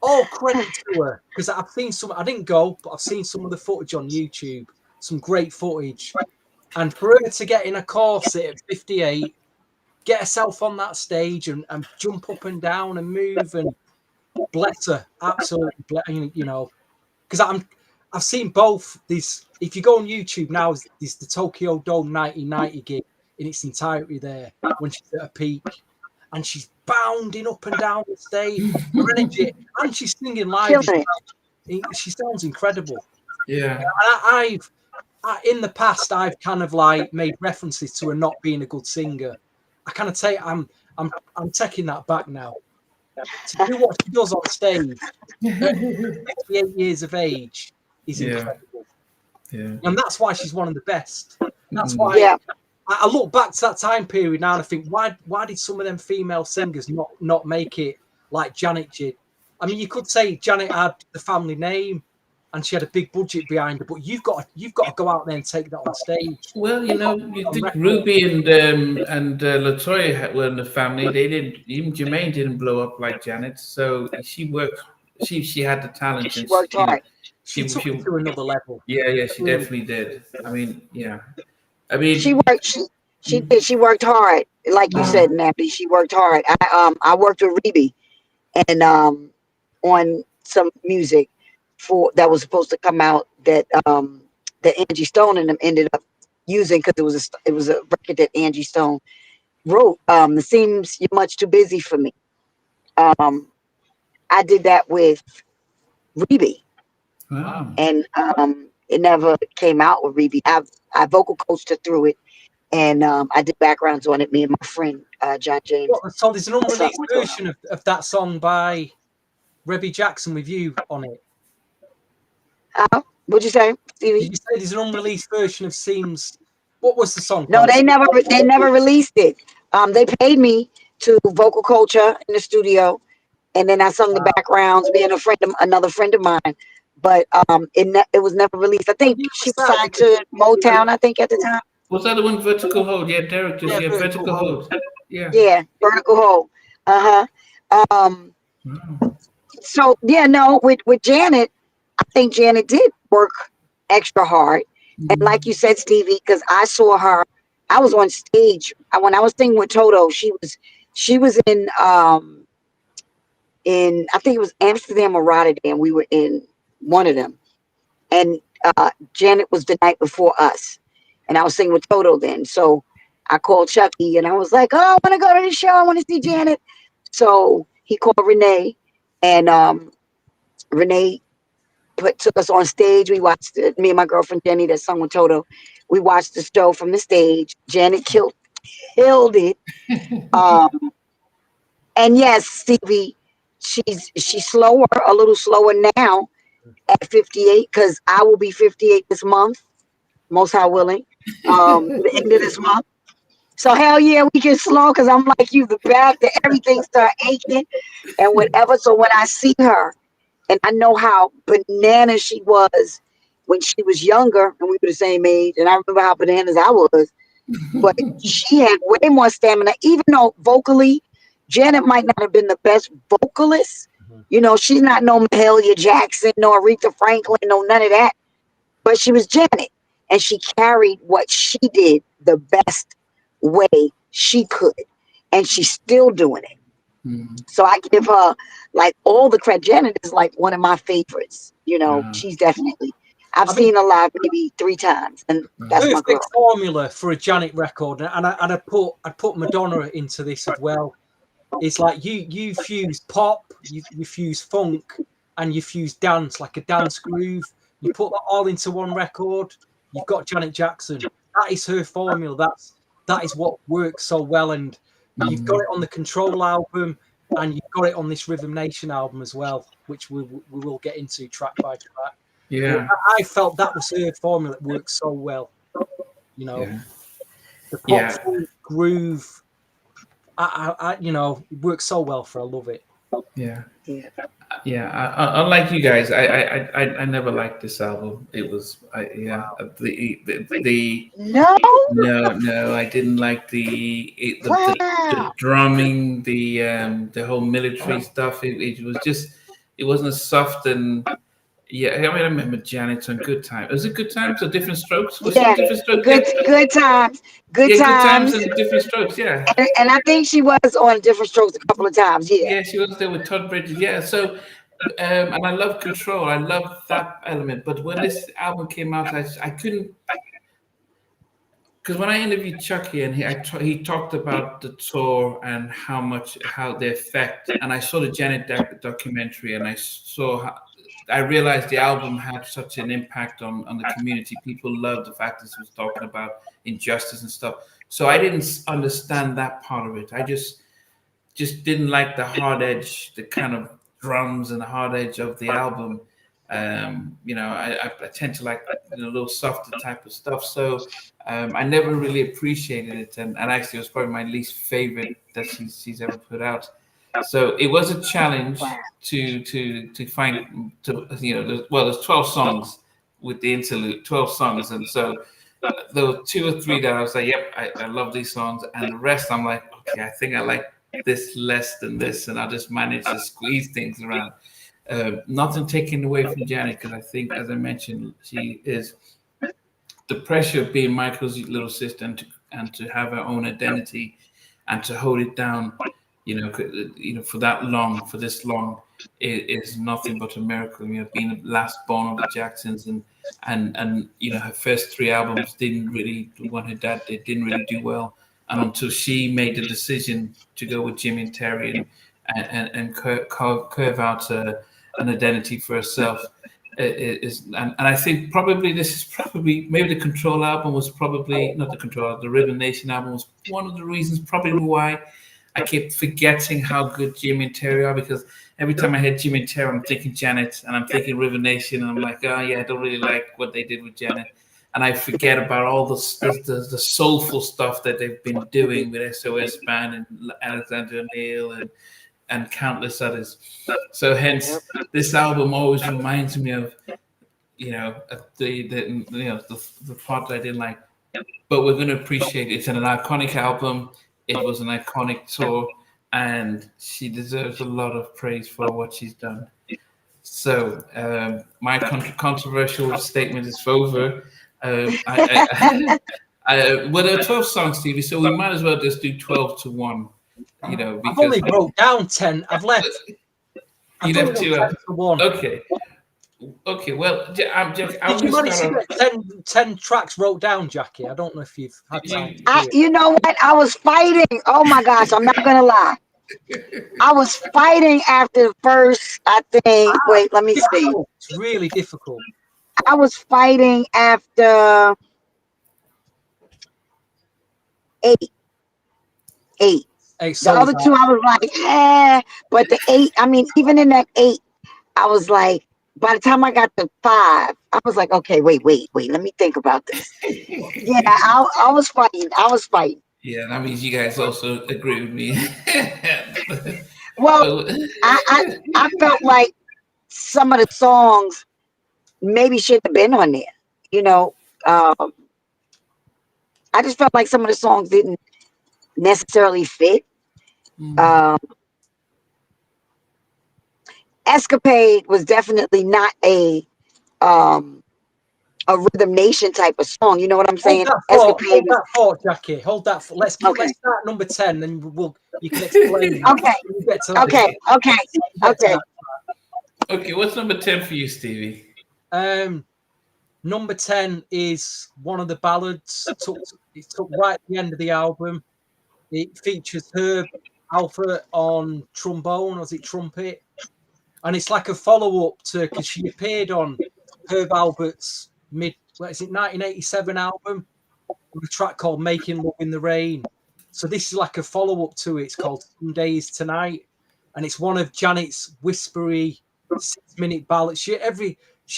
All credit to her, because I've seen some. I didn't go, but I've seen some of the footage on YouTube. Some great footage, and for her to get in a corset at 58, get herself on that stage and jump up and down and move, and bless her, absolutely, you know, because I've seen both these. If you go on YouTube now, there's the Tokyo Dome 1990 gig in its entirety there when she's at her peak, and she's bounding up and down the stage, her energy, and she's singing live. Killing She sounds incredible. Yeah. In the past, I've kind of like made references to her not being a good singer. I kind of take I'm taking that back now. To do what she does on stage at 58 years of age is incredible. Yeah. And that's why she's one of the best. That's why Yeah. I look back to that time period now and I think, why did some of them female singers not make it like Janet did? I mean, you could say Janet had the family name and she had a big budget behind her, but you've got to go out there and take that on stage. Well, you know, you think Ruby and Latoya were in the family. They didn't. Even Jermaine didn't blow up like Janet. So she worked. She had the talent. She and worked you know, hard. She took it to another level. Yeah, she definitely did. I mean, yeah. I mean, She worked. She did. She worked hard, like you said, Nappy. She worked hard. I worked with Rebe, and on some music that was supposed to come out that Angie Stone and them ended up using because it was a record that Angie Stone wrote. It seems you're much too busy for me. I did that with Rebe, wow. and it never came out with Rebe. I vocal coached her through it, and I did backgrounds on it. Me and my friend John James. So there's an unreleased version of that song by Rebby Jackson with you on it. What'd you say, Stevie? Did you say there's an unreleased version of Seems? What was the song? No, they never released it. They paid me to vocal coach her in the studio, and then I sung the backgrounds, being another friend of mine. But it was never released. I think she was signed to Motown. I think at the time. Was that the one, Vertical Hold? Yeah, Derek just Vertical Hold. Yeah, Vertical Hold. So yeah, no, with Janet, I think Janet did work extra hard. And like you said, Stevie, because I saw her, I was on stage when I was singing with Toto. She was in I think it was Amsterdam or Rotterdam. We were in one of them, and Janet was the night before us, and I was singing with Toto then. So I called Chucky and I was like, "Oh, I want to go to the show. I want to see Janet." So he called Renee, and Renee took us on stage. We watched it, me and my girlfriend Jenny that sung with Toto. We watched the show from the stage. Janet killed it. And yes, Stevie, she's slower, a little slower now at 58, because I will be 58 this month, most high willing, the end of this month. So hell yeah, we get slow, because I'm like you, the back, everything start aching and whatever. So when I see her, and I know how bananas she was when she was younger, and we were the same age, and I remember how bananas I was, but she had way more stamina, even though vocally, Janet might not have been the best vocalist. You know, she's not no Mahalia Jackson, no Aretha Franklin, no none of that. But she was Janet, and she carried what she did the best way she could, and she's still doing it. So I give her like all the credit. Janet is like one of my favorites. You know, she's definitely. I've seen her live maybe 3 times, and that's my girl. Formula for a Janet record, and I'd put Madonna into this as well. It's like you fuse pop, you fuse funk, and you fuse dance, like a dance groove. You put that all into one record. You've got Janet Jackson. That is her formula. That is what works so well, and you've got it on the Control album, and you've got it on this Rhythm Nation album as well, which we will get into track by track. Yeah, I felt that was her formula that worked so well. You know, the pop groove. I you know, it works so well for her. I love it. Yeah. Unlike you guys, I never liked this album. It was the no, I didn't like the drumming, the whole military stuff. It was just, it wasn't as soft, and Yeah, I mean, I remember Janet on Good Times. Was it Good Times or Different Strokes? Was Yeah, it Different Strokes? good times, good Yeah, Good Times times. and Different Strokes. Yeah, And I think she was on Different Strokes a couple of times. Yeah. yeah, she was there with Todd Bridges. Yeah, so and I love Control. I love that element. But when this album came out, I couldn't, because when I interviewed Chucky and he talked about the tour and how the effect, and I saw the Janet documentary, and I realized the album had such an impact on the community. People loved the fact that it was talking about injustice and stuff. So I didn't understand that part of it. I just didn't like the hard edge, the kind of drums and the hard edge of the album. I tend to like a little softer type of stuff. So I never really appreciated it, and actually, it was probably my least favorite that she's ever put out. So it was a challenge Wow. to find there's 12 songs with the interlude, 12 songs, and so there were two or three that I was like, yep, I love these songs, and the rest I'm like, okay, I think I like this less than this, and I just managed to squeeze things around. Nothing taken away from Janet, because I think, as I mentioned, she is the pressure of being Michael's little sister and to have her own identity and to hold it down, for that long, for this long, is nothing but a miracle. Being the last born of the Jacksons, and her first three albums didn't really, the one her dad did, didn't really do well, and until she made the decision to go with Jimmy and Terry and curve out an identity for herself. And I think probably maybe the Control album was probably not the Control, the Rhythm Nation album was one of the reasons probably why I kept forgetting how good Jimmy and Terry are, because every time I hear Jimmy and Terry, I'm thinking Janet and I'm thinking Rhythm Nation, and I'm like, oh yeah, I don't really like what they did with Janet, and I forget about all the soulful stuff that they've been doing with SOS Band and Alexander O'Neill and countless others. So hence, this album always reminds me of, the part that I didn't like. But we're going to appreciate it. It's an iconic album. It was an iconic tour, and she deserves a lot of praise for what she's done. So my controversial statement is over. Well, there are 12 songs, Stevie, so we might as well just do 12 to 1. Because I've only wrote down 10. I've left. You left 2 10 to 1. Okay. Well, Did you manage to get 10 tracks wrote down, Jackie? I don't know if you've had time. You know what? I was fighting. Oh my gosh, I'm not gonna lie. I was fighting after the first, I think. Wait, let me see. It's really difficult. I was fighting after 8. The other two, I was like, but the 8, I mean, even in that 8, I was like, by the time I got to 5, I was like, okay, wait, let me think about this. Yeah, I was fighting. Yeah, that means you guys also agree with me. Well, I felt like some of the songs maybe should have been on there. I just felt like some of the songs didn't necessarily fit. Escapade was definitely not a Rhythm Nation type of song. You know what I'm saying? Hold that thought, Jackie. Hold that thought. Let's start number 10, and you can explain. Okay. What's number 10 for you, Stevie? Number 10 is one of the ballads. It took right at the end of the album. It features Herb Alpert on trombone, or is it trumpet? And it's like a follow-up to, because she appeared on Herb Alpert's 1987 album with a track called Making Love in the Rain. So this is like a follow-up to it. It's called Some Days Tonight. And it's one of Janet's whispery 6-minute ballads. She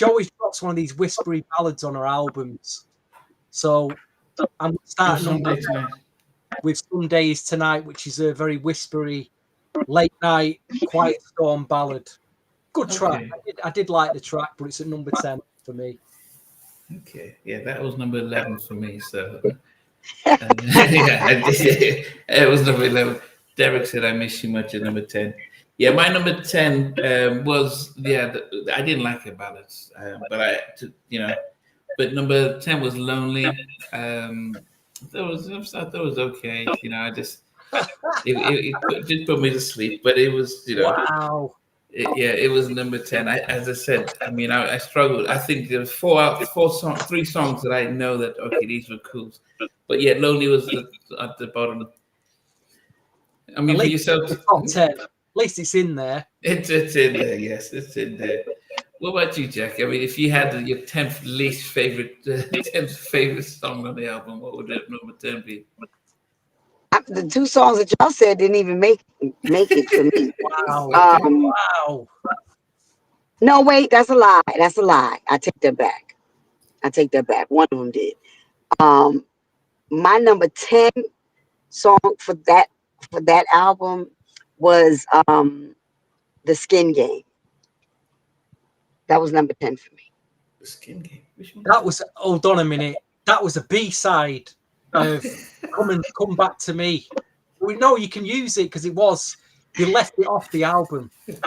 always drops one of these whispery ballads on her albums. So I'm starting with Some Days Tonight, which is a very whispery, late night, quiet storm ballad. Good track. I did like the track, but it's at number 10 for me. Okay. Yeah, that was number 11 for me. So it was number 11. Derek said I miss you much at number 10. Yeah, my number 10 was I didn't like her ballads, but number 10 was Lonely. I thought it was okay. I just did put me to sleep, but it was Wow. it was number 10. As I said, I struggled. I think there was three songs that I know that okay, these were cool, but yeah, Lonely was at the bottom. I mean, At for least yourself, it's top 10. At least it's in there. it's in there. Yes, it's in there. What about you, Jack? I mean, if you had your 10th least favorite, 10th favorite song on the album, what would number 10 be? The two songs that y'all said didn't even make it for me. Wow. Okay. Wow. No, wait, that's a lie. That's a lie. I take that back. One of them did. My number 10 song for that album was The Skin Game. That was number 10 for me. The Skin Game. Which one? That was, hold on a minute. That was a B-side of Come Back to Me. We know you can use it because you left it off the album. You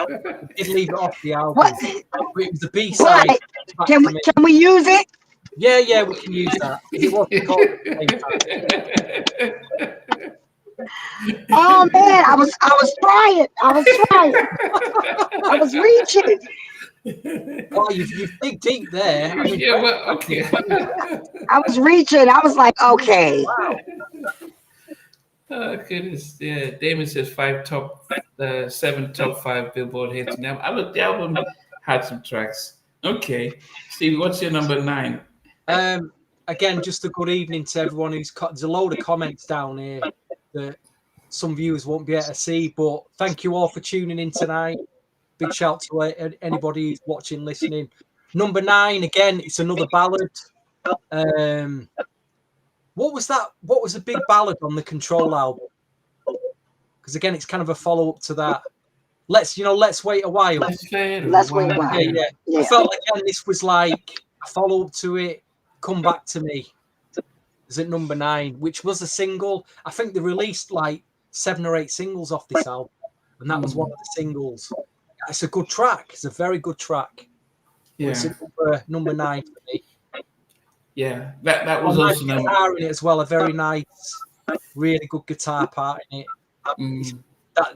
did leave it off the album. What? It was a B-side. Right. Can we use it? Yeah, we can use that. It was recorded at the same time. Oh man, I was trying. I was reaching. Oh, you've dig deep there. I mean, Yeah, well, okay. I was reaching. I was like, okay. wow. Oh goodness, yeah. Damon says 7 top 5 Billboard hits. Now, the album had some tracks. Okay, Steve, what's your number 9? Again, just a good evening to everyone there's a load of comments down here that some viewers won't be able to see, but thank you all for tuning in tonight. Big shout to anybody who's watching, listening. Number 9, again, it's another ballad. What was that? What was a big ballad on the Control album? Because again, it's kind of a follow-up to that. Let's wait a while. Let's wait a while. Yeah. I felt again this was like a follow-up to it. Come Back to Me is at number 9, which was a single. I think they released like 7 or 8 singles off this album, and that was one of the singles. It's a good track. It's a very good track. Yeah. It's number 9 for me. Yeah, that was also nice guitar in it as well. A very nice, really good guitar part in it.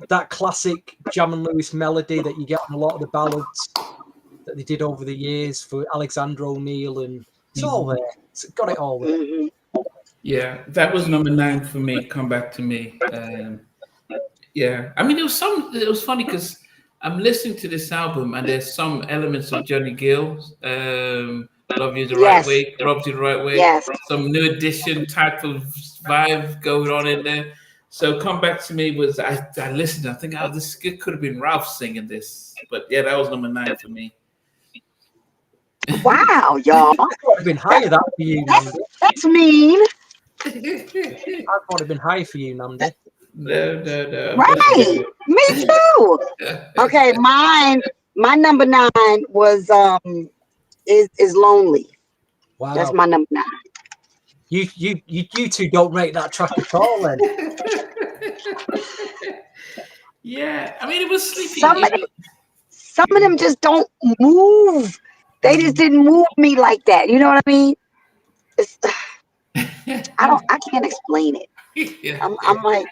That classic Jam and Lewis melody that you get on a lot of the ballads that they did over the years for Alexander O'Neill, and it's all there. It's got it all there. Yeah, that was number 9 for me. Come Back to Me. Yeah, I mean, it was funny because I'm listening to this album and there's some elements of Johnny Gill. Love You the Right Way, Rub You the Right Way. Yes. Some New Edition type of vibe going on in there. So Come Back to Me was, I listened, I think, this could have been Ralph singing this. But yeah, that was number 9 for me. Wow, y'all. I thought it'd been higher that for you, Namdi. That's mean. I thought it'd been higher for you, Namdi. No. Right. Me too. Okay, my number 9 was is Lonely. Wow. That's my number 9. You two don't rate that track at all then. Yeah, I mean, it was sleepy. Some of them just don't move. They just didn't move me like that. You know what I mean? I can't explain it. Yeah, I'm like,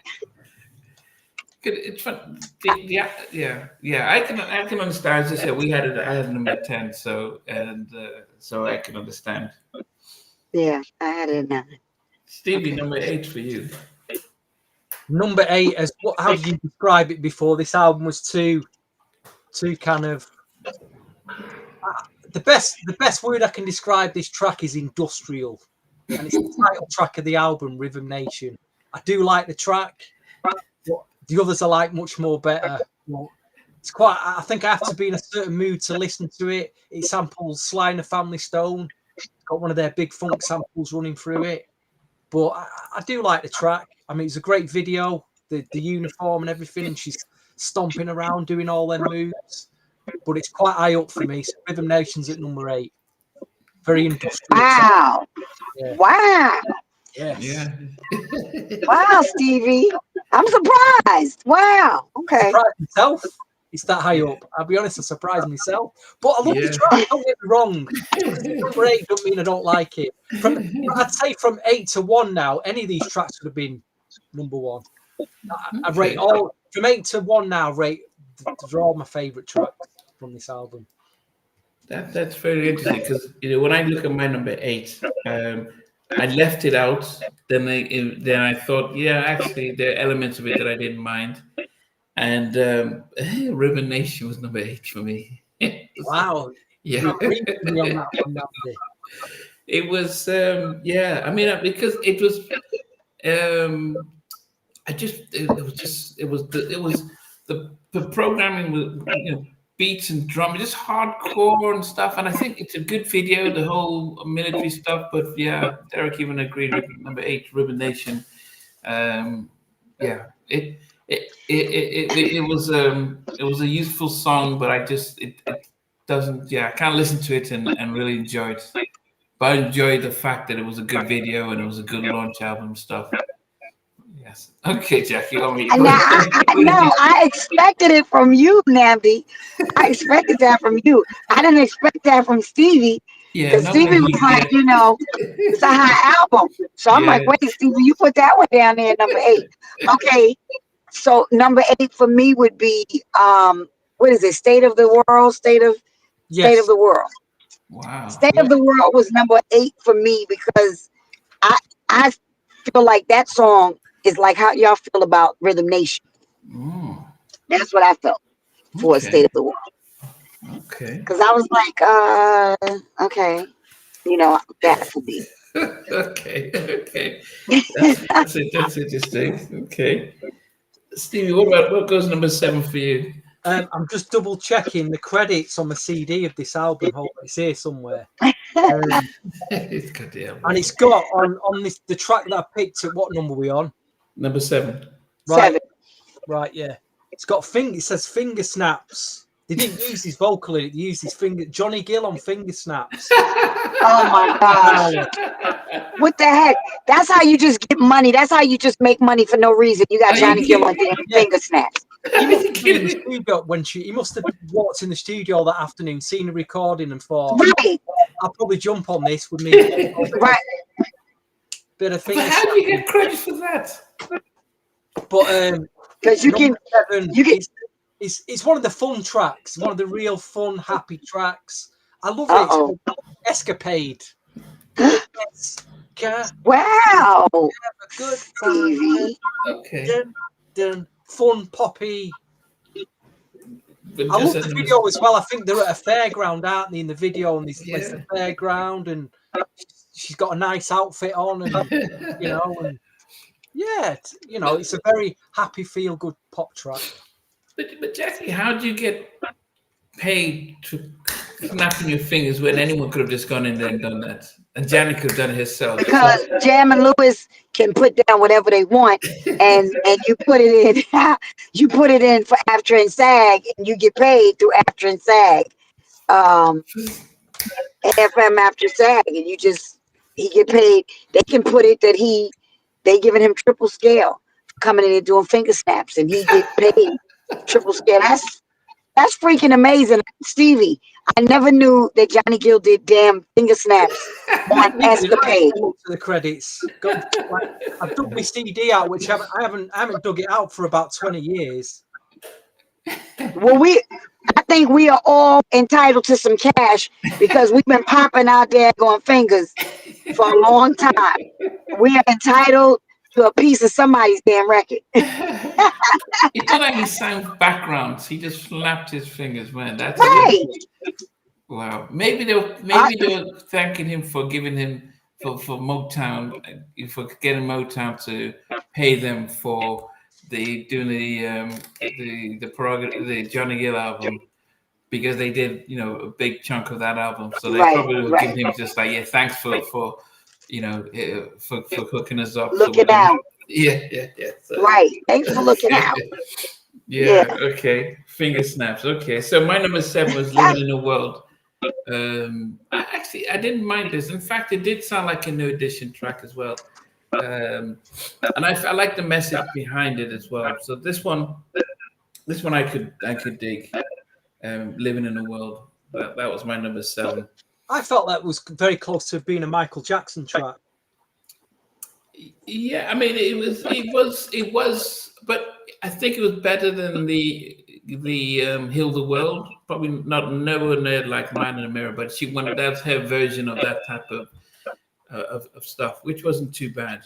it's fun. Yeah. I can understand. As I said, I had number 10, so I can understand. yeah, I had it 9. Stevie, number 8 for you. Number 8, how did you describe it before? This album was too kind of. The best word I can describe this track is industrial, and it's the title track of the album, Rhythm Nation. I do like the track, but the others I like much more better. It's quite. I think I have to be in a certain mood to listen to it. It samples Sly and the Family Stone. It's got one of their big funk samples running through it, but I do like the track. I mean, it's a great video, the uniform and everything, and she's stomping around doing all them moves. But it's quite high up for me. So Rhythm Nation's at number 8. Very industrial. Wow. Yeah. Wow. Yes. Yeah. Wow, Stevie. I'm surprised. Wow. Okay. Surprised myself. It's that high up. I'll be honest, I surprised myself. But I love the Yeah. track, don't get me wrong. Number 8 don't mean I don't like it. I'd say from 8 to 1 now, any of these tracks would have been number 1. I rate all from 8 to 1 now. They're all my favourite tracks from this album. That's very interesting because when I look at my number 8, I left it out. Then I thought, yeah, actually there are elements of it that I didn't mind. And Ribbon Nation was number 8 for me. Wow. Yeah. It was I mean, because it was the programming was beats and drum, just hardcore and stuff. And I think it's a good video, the whole military stuff. But yeah, Derek even agreed with number 8, Ribbon Nation. It was a useful song, but it doesn't. Yeah, I can't listen to it and really enjoy it. But I enjoyed the fact that it was a good video and it was a good launch album stuff. Yes. Okay, Jackie. I expected it from you, Namdi. I expected that from you. I didn't expect that from Stevie. Yeah, Stevie was like, it's a high album. So I'm like, wait, Stevie, you put that one down there at number 8. Okay. So number 8 for me would be what is it? State of the World. State of the World. Wow. State of the World was number 8 for me because I feel like that song is like how y'all feel about Rhythm Nation. That's what I felt for State of the World. Okay. Because I was like, okay, that for me. Okay. That's interesting. Okay. Stevie, what goes number 7 for you? I'm just double checking the credits on the CD of this album. Hold on, it's here somewhere. And it's got on this the track that I picked. At what number are we on? Number 7. Right. 7. Right. Yeah. It's got It says Finger Snaps. They didn't use his vocal in it. They used his finger. Johnny Gill on Finger Snaps. Oh my gosh. What the heck? That's how you just get money. That's how you just make money for no reason. You got Johnny Gill on Finger Snaps. He must have been in the studio he must have walked in the studio that afternoon, seen a recording, and thought, right, I'll probably jump on this with me. Right. Bit of but how do you get credit for that? But because you get it's one of the fun tracks, one of the real fun, happy tracks. I love it. It's Escapade. Wow. Good Stevie. Okay. Dun, fun, poppy. But I love the video as well. I think they're at a fairground, aren't they, in the video? And this place, the fairground, and she's got a nice outfit on, and and it's a very happy, feel-good pop track. But Jackie, how do you get paid to snapping your fingers when anyone could have just gone in there and done that? And Janet could have done it herself. Because Jam and Lewis can put down whatever they want, and you put it in for After and SAG, and you get paid through After and SAG, FM After SAG, and he get paid. They can put it that they giving him triple scale for coming in and doing finger snaps, and he get paid triple scale. That's freaking amazing, Stevie. I never knew that Johnny Gill did damn finger snaps on Escapade. To the credits, I've dug my CD out, which I haven't dug it out for about 20 years. Well, I think we are all entitled to some cash because we've been popping out there going fingers for a long time. We are entitled to a piece of somebody's damn record. It's not like he sang backgrounds. He just slapped his fingers, man. That's right. Wow. Maybe they were thanking him for giving him for Motown, for getting Motown to pay them for doing the Johnny Gill album, because they did a big chunk of that album. So they probably would give him just like, thanks for hooking us up. Looking out. Yeah. So, right. Thanks for looking out. Yeah. Okay. Finger snaps. Okay. So my number 7 was Living in a World. I didn't mind this. In fact, it did sound like a New Edition track as well. And I like the message behind it as well. So this one, This one I could dig. Living in a World. That was my number 7. I felt that was very close to being a Michael Jackson track. Yeah, I mean it was, but I think it was better than the Heal the World. Probably not nowhere near like Man in the Mirror, but she wanted that's her version of that type of stuff, which wasn't too bad.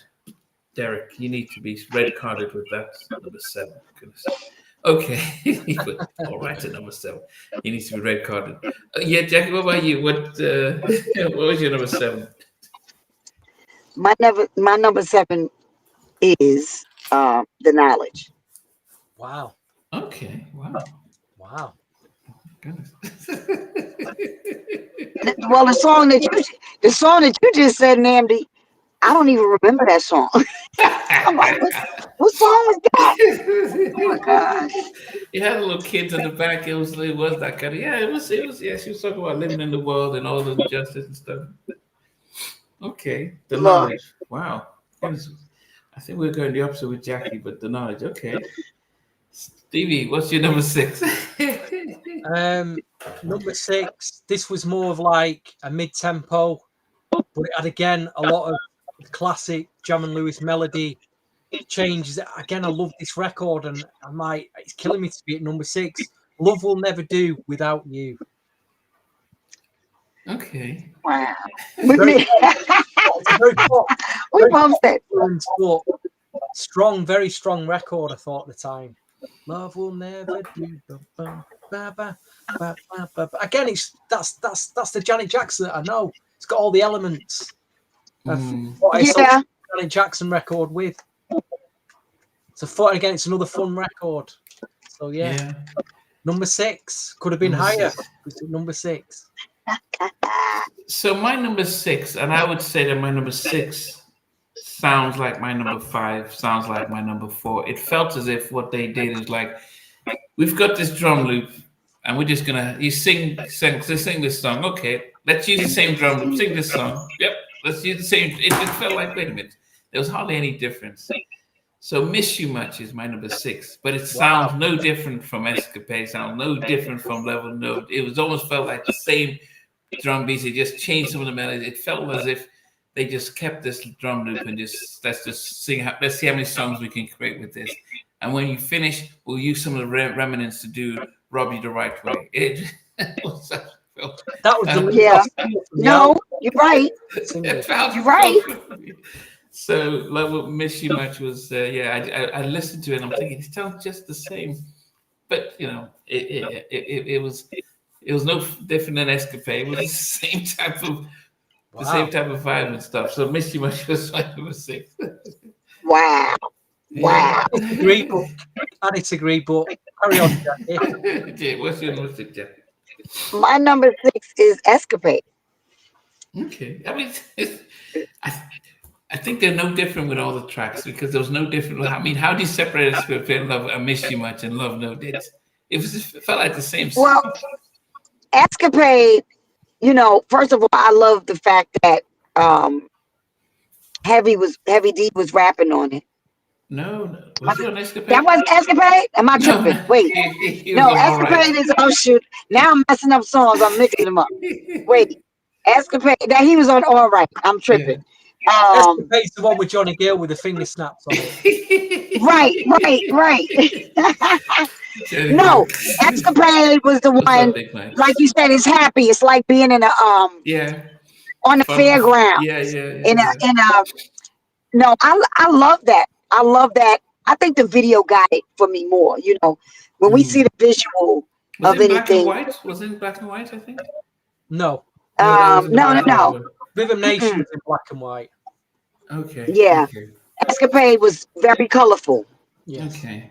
Derek, you need to be red carded with that number 7. Goodness. Okay, all right at number 7. He needs to be red carded. Yeah, Jackie, what about you? What what was your number 7? My number 7 is The Knowledge. Wow. Okay, wow. Wow. Goodness. Well, the song that you just said, Namdi, I don't even remember that song. I'm like, what song was that? Oh my gosh. You had little kids in the back. It was that kind of it was yeah. She was talking about living in the world and all the injustice and stuff. Okay, The Look, Knowledge. Wow. I think we're going the opposite with Jackie, but The Knowledge. Okay. Stevie, what's your number 6? Number 6. This was more of like a mid-tempo, but it had again a lot of classic Jam and Lewis melody changes. Again, I love this record, and I'm like, it's killing me to be at number 6. Love Will Never Do Without You. Okay. wow. Very, very pop, We very both said, but strong, very strong record. I thought at the time. Love will never do. Again, that's the Janet Jackson that I know. It's got all the elements of what I saw yeah. Janet Jackson record with. It's a fun again. It's another fun record. So yeah. Number 6 could have been Number higher. 6. It's number 6. So my number 6, and I would say that my number 6 sounds like my number 5, sounds like my number 4. It felt as if what they did is like, we've got this drum loop, and we're just gonna sing this song. Okay, let's use the same drum loop. Sing this song. Yep, let's use the same. It felt like, wait a minute, there was hardly any difference. So Miss You Much is my number 6, but it sounds no different from Escapade. Sounds no different from Level No. It was almost felt like the same drum beats. They just changed some of the melodies. It felt as if they just kept this drum loop and let's just sing. Let's see how many songs we can create with this. And when you finish, we'll use some of the remnants to do "Rob You the Right Way." That was the No, you're right. You're right. So Love Miss You Much was I listened to it and I'm thinking it sounds just the same, but it was no different than Escapade. It was the same type of vibe and stuff. So Miss You Much was my number 6. Wow. Wow. I disagree, but carry on, Jay, what's your number 6, Jackie? My number 6 is Escapade. Okay. I mean, I think they're no different with all the tracks because there was no different. I mean, how do you separate Escapade and Love? I Miss You Much and Love No? It felt like the same song. Well, Escapade, first of all, I love the fact that Heavy D was rapping on it. No. Was he on Escapade? That wasn't Escapade? Am I tripping? No, Wait. No, Escapade is, oh shoot. Now I'm messing up songs. I'm mixing them up. Wait. Escapade. That he was on All Right. I'm tripping. Escapade's the one with Johnny Gill with the finger snaps on it. Right. No, Escapade was the one, like you said, it's happy. It's like being in a on the fairground. No, I love that. I love that. I think the video got it for me more. When we see the visual was of it anything. Black and White? Was it in black and white? I think. No. No. Rhythm Nation was in black and white. Okay. Yeah. Okay. Escapade was very colorful. Yes. Okay.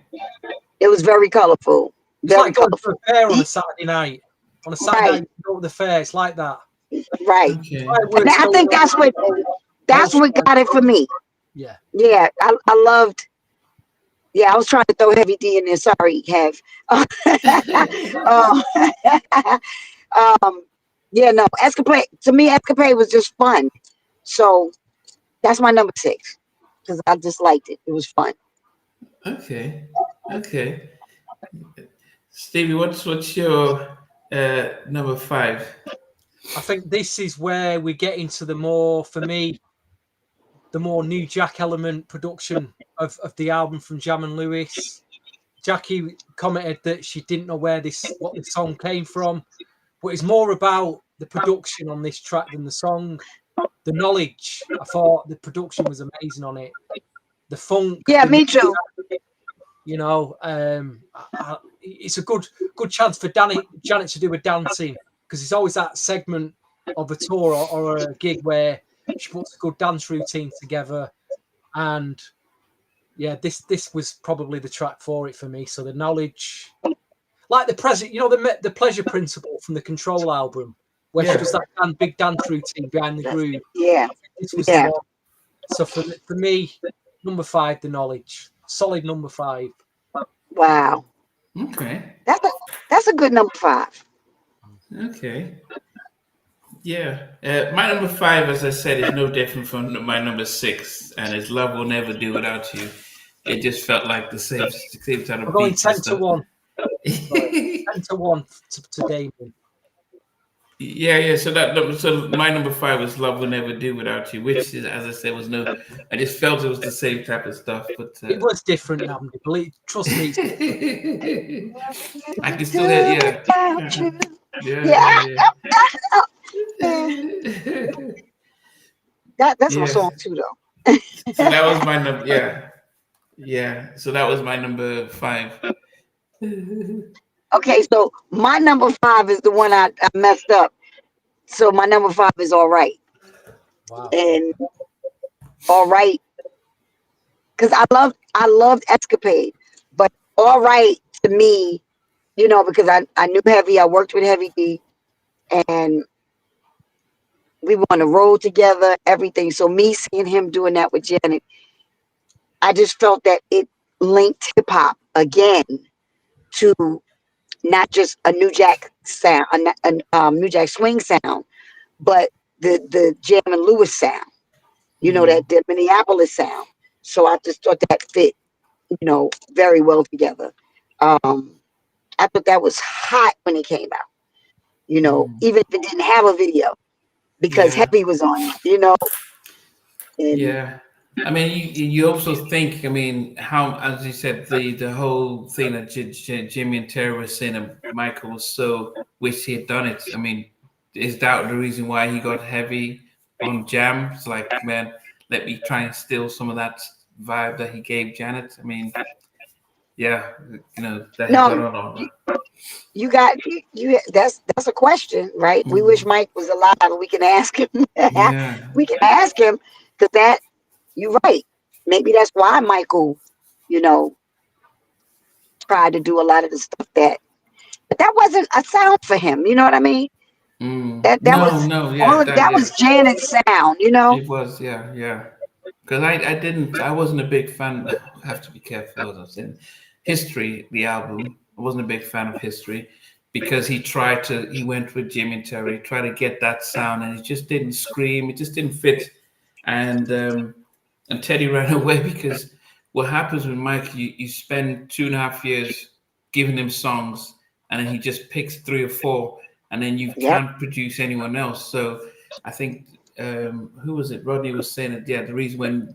It was very colorful. It's like going to a fair on a Saturday night. On a Saturday night, you go to the fair. It's like that. Right. Okay. I think that's what got it for me. Yeah. Yeah. I loved. Yeah, I was trying to throw Heavy D in there. Sorry, Hev. Yeah, no. Escapade, to me, Escapade was just fun. So that's my number 6 because I just liked it. It was fun. Okay. Stevie, what's your number 5? I think this is where we get into the more, for me, the more New Jack element production of the album from Jam and Lewis. Jackie commented that she didn't know what this song came from, but it's more about the production on this track than the song. The knowledge, I thought the production was amazing on it. The funk, Yeah, me too. you know, it's a good chance for Janet to do a dancing, because it's always that segment of a tour or a gig where she puts a good dance routine together. And yeah, this was probably the track for it for me. So the knowledge, like the pleasure principle from the Control album, where she does that big dance routine behind the groove. Yeah, This was yeah. the one. So for me, number 5, the knowledge, solid number 5. Wow, Okay. that's a good number 5. Okay. Yeah. My number 5, as I said, is no different from my number 6, and it's Love Will Never Do Without You. It just felt like the same kind We're of going beats and 10 to stuff. 1. Sorry, 10 to 1 to Damien. Yeah. So my number 5 was Love Will Never Do Without You, which is, as I said, was no. I just felt it was the same type of stuff, but It was different, trust me. I can still hear. Yeah, Yeah. that's my Yes. song too, though. So that was my number. Yeah. So that was my number 5. Okay, so my number 5 is the one I messed up. So my number 5 is All Right. Wow. And All Right, because I loved Escapade, but All Right to me, because I knew Heavy, I worked with Heavy D, and we were on the road together, everything. So me seeing him doing that with Janet, I just felt that it linked hip hop again to not just a New Jack sound, a New Jack swing sound, but the Jam and Lewis sound. That the Minneapolis sound. So I just thought that fit, very well together. I thought that was hot when it came out. Even if it didn't have a video, because Yeah. Heavy was on it. And Yeah. I mean, you also think, I mean, how, as you said, the whole thing that Jimmy and Terry were saying, and Michael was so wish he had done it. I mean, is that the reason why he got Heavy on Jam? It's like, man, let me try and steal some of that vibe that he gave Janet. I mean, yeah, that he got on. you got you. That's a question, right? We wish Mike was alive, and we can ask him. Yeah. We can ask him, because you're right. Maybe that's why Michael, tried to do a lot of the stuff but that wasn't a sound for him. You know what I mean? That was Janet's sound. It was, yeah. Because I wasn't a big fan. I have to be careful as I'm saying. History, the album, I wasn't a big fan of History, because he went with Jimmy and Terry, tried to get that sound, and it just didn't scream, it just didn't fit. And Teddy ran away, because what happens with Mike, you spend 2.5 years giving him songs, and then he just picks 3 or 4, and then you can't produce anyone else. So I think, who was it? Rodney was saying it. Yeah, the reason when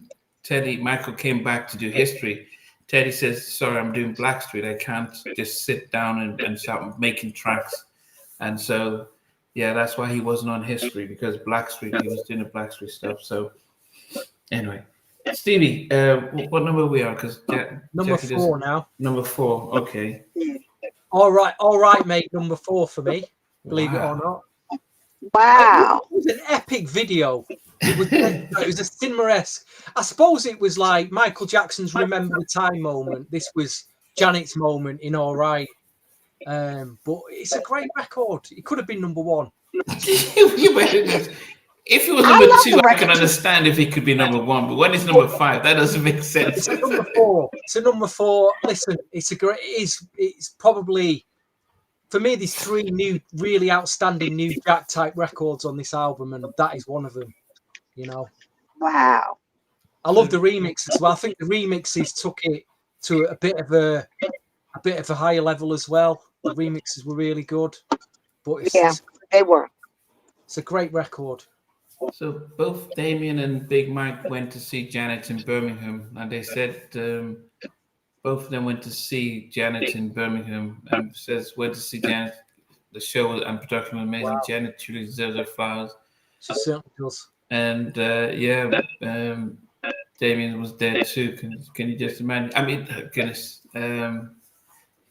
Michael came back to do History, Teddy says, "Sorry, I'm doing Blackstreet. I can't just sit down and start making tracks." And so, yeah, that's why he wasn't on History, because Blackstreet, he was doing the Blackstreet stuff. So anyway, Stevie, what number are we on? Because Number 4 now. Number 4. Okay. All right, mate. Number 4 for me. Believe it or not. Wow. It was an epic video. It was a cinema-esque. I suppose it was like Michael Jackson's Remember the Time moment. This was Janet's moment in All Right. But it's a great record. It could have been number 1. If it was number 2, I can understand if it could be number 1. But when it's number 5, that doesn't make sense. It's a number 4. It's a number 4. Listen, it's probably, for me, there's 3 new, really outstanding New Jack type records on this album, and that is one of them. Wow. I love the remix as well. I think the remixes took it to a bit of a higher level as well. The remixes were really good, but Yeah, they were. it's a great record. So both Damien and Big Mike went to see Janet in Birmingham, and they said both of them went to see Janet in Birmingham, and says went to see Janet. The show and production was amazing. Wow. Janet truly deserves her flowers. She certainly does. And Damien was there too. Can you just imagine? I mean, goodness.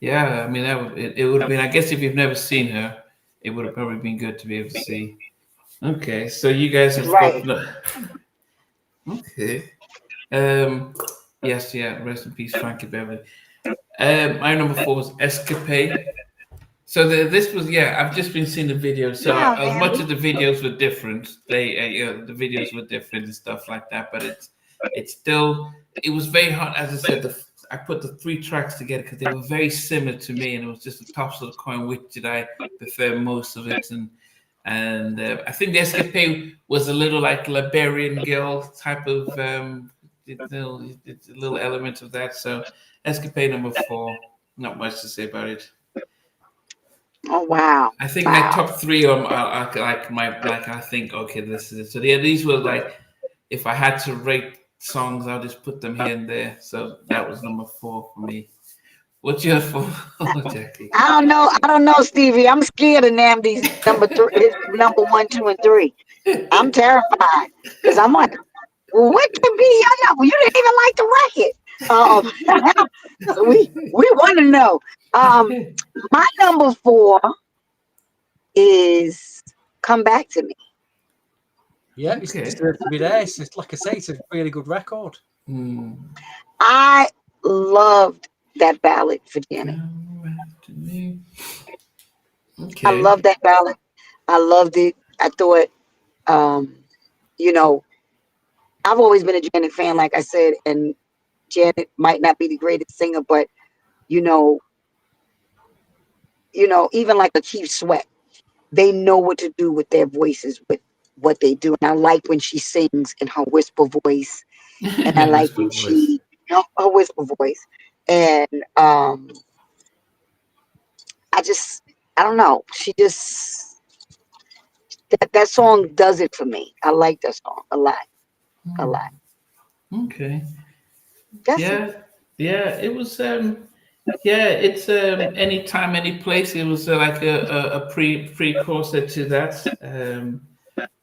Yeah, I mean it would have been. I guess if you've never seen her, it would have probably been good to be able to see. Okay, so you guys have Right. Okay. Yes, yeah. Rest in peace, Frankie Beverly. My number 4 was Escapade. So this was, yeah. I've just been seeing the videos. So Yeah, as man. much as the videos were different, the videos were different and stuff like that. But it's still, it was very hard. As I said, I put the 3 tracks together because they were very similar to me, and it was just the tops of the coin. Which did I prefer most of it? And I think the Escapade was a little like Liberian Girl type of, it's a little element of that. So Escapade number 4, not much to say about it. Oh wow. I think Wow. my top 3 are I think okay, this is it. So yeah, these were like if I had to rate songs, I'll just put them here and there. So that was number 4 for me. What's your 4, Jackie? I don't know, Stevie. I'm scared of name these number 1, 2, and 3. I'm terrified because I'm like, well, what could be your number? You didn't even like the record. We want to know. My number 4 is "Come Back to Me." Yeah, Okay. it's deserved to be there. It's like I say, it's a really good record. I loved that ballad for Janet. Okay. I love that ballad. I loved it. I thought, you know, I've always been a Janet fan, like I said, and Janet might not be the greatest singer, but you know, even like a Keith Sweat, they know what to do with their voices, with what they do. And I like when she sings in her whisper voice, and I like when she, her whisper voice, and I don't know, she just that song does it for me. I like that song a lot. Okay. That's Yeah, it was it's anytime, any place. It was like a precursor to that.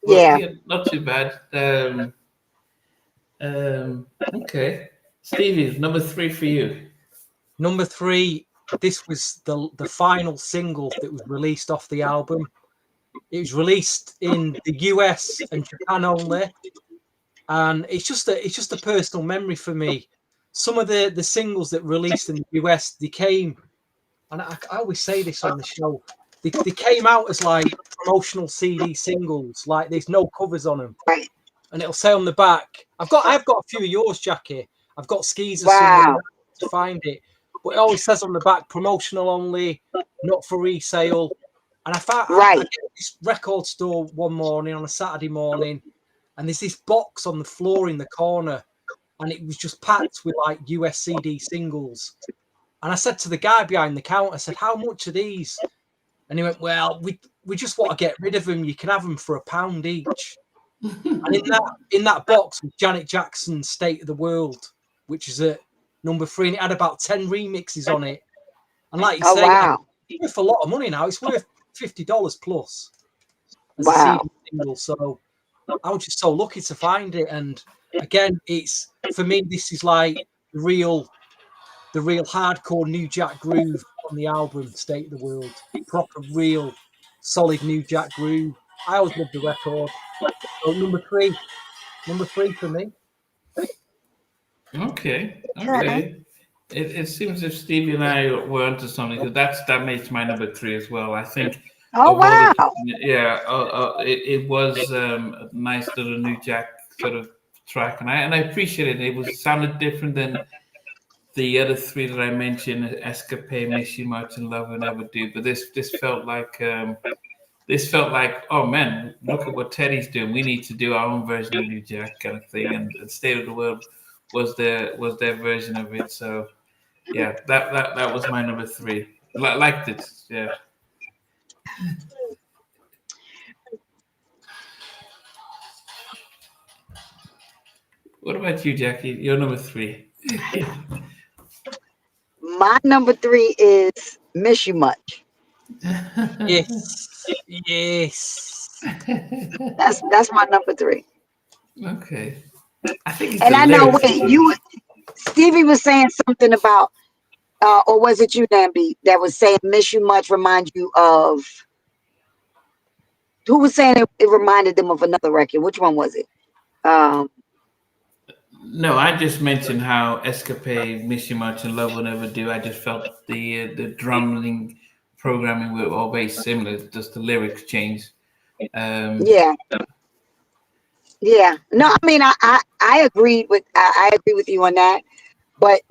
yeah. Not too bad. Okay. Stevie, number 3 for you. Number 3, this was the final single that was released off the album. It was released in the US and Japan only, and it's just a personal memory for me. Some of the singles that released in the US, they came, and I always say this on the show, they came out as like promotional CD singles, like there's no covers on them, Right. and it'll say on the back, I've got a few of yours, Jackie. I've got Skeezer Wow. somewhere to find it, but it always says on the back, promotional only, not for resale. And I get this record store one morning on a Saturday morning, and there's this box on the floor in the corner, and it was just packed with like US CD singles. And I said to the guy behind the counter, I said, "How much are these?" And he went, "Well, we just want to get rid of them. You can have them for £1 each." And in that box was Janet Jackson's "State of the World," which is at number 3, and it had about 10 remixes on it. And like you say, wow. it's worth a lot of money now. It's worth $50 plus as a Wow. CD single. So I was just so lucky to find it. And again, it's for me, this is like the real hardcore New Jack groove on the album "State of the World." Proper, real, solid New Jack groove. I always loved the record. So number three for me. Okay. It seems as if Stevie and I were onto something, because that makes my number 3 as well. I think. Oh wow. It was a nice little New Jack sort of track, and I appreciate it. It sounded different than the other 3 that I mentioned: Escapade, Miss You Much, and Love Will Never Do. But this felt like oh man, look at what Teddy's doing. We need to do our own version of New Jack kind of thing. And State of the World was their version of it. So yeah, that was my number 3. Liked it. Yeah. What about you, Jackie? You're number 3. My number 3 is Miss You Much. Yes, yes. That's my number 3. Okay. I think it's And the I know, lyrics. wait, Stevie was saying something about, or was it you, Nambi, that was saying "Miss You Much" remind you of? Who was saying it reminded them of another record? Which one was it? Um, No, I just mentioned how Escapade, Miss You Much, and Love Will Never Do. I just felt the drumming, programming were all very similar. Just the lyrics changed. Um, yeah, yeah. No, I mean, I agreed with I agree with you on that. But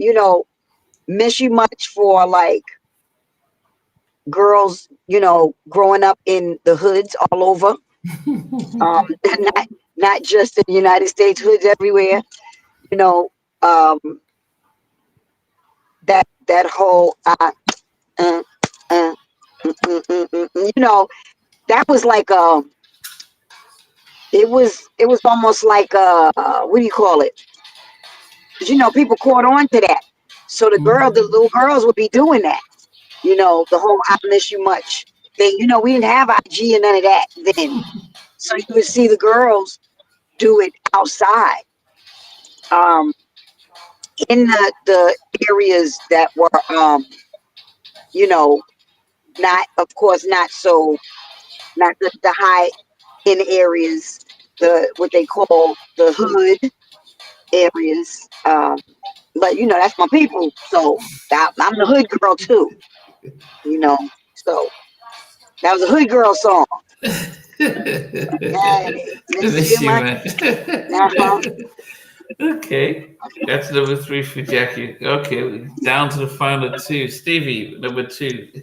"Miss You Much" for like girls, growing up in the hoods all over. Not just in the United States, hoods everywhere. You know, um, that whole uh, uh, that was like it was almost like what do you call it? 'Cause, people caught on to that. So the little girls would be doing that. The whole "I miss you much" thing. We didn't have IG and none of that then. So you would see the girls do it outside, in the areas that were, you know, not, of course, not the high end areas, what they call the hood areas. But that's my people. So I'm the hood girl too. You know, so that was a hood girl song. Yeah, miss Miss you You much. Uh-huh. Much. Okay, that's number 3 for Jackie. Okay, down to the final 2. Stevie, number 2.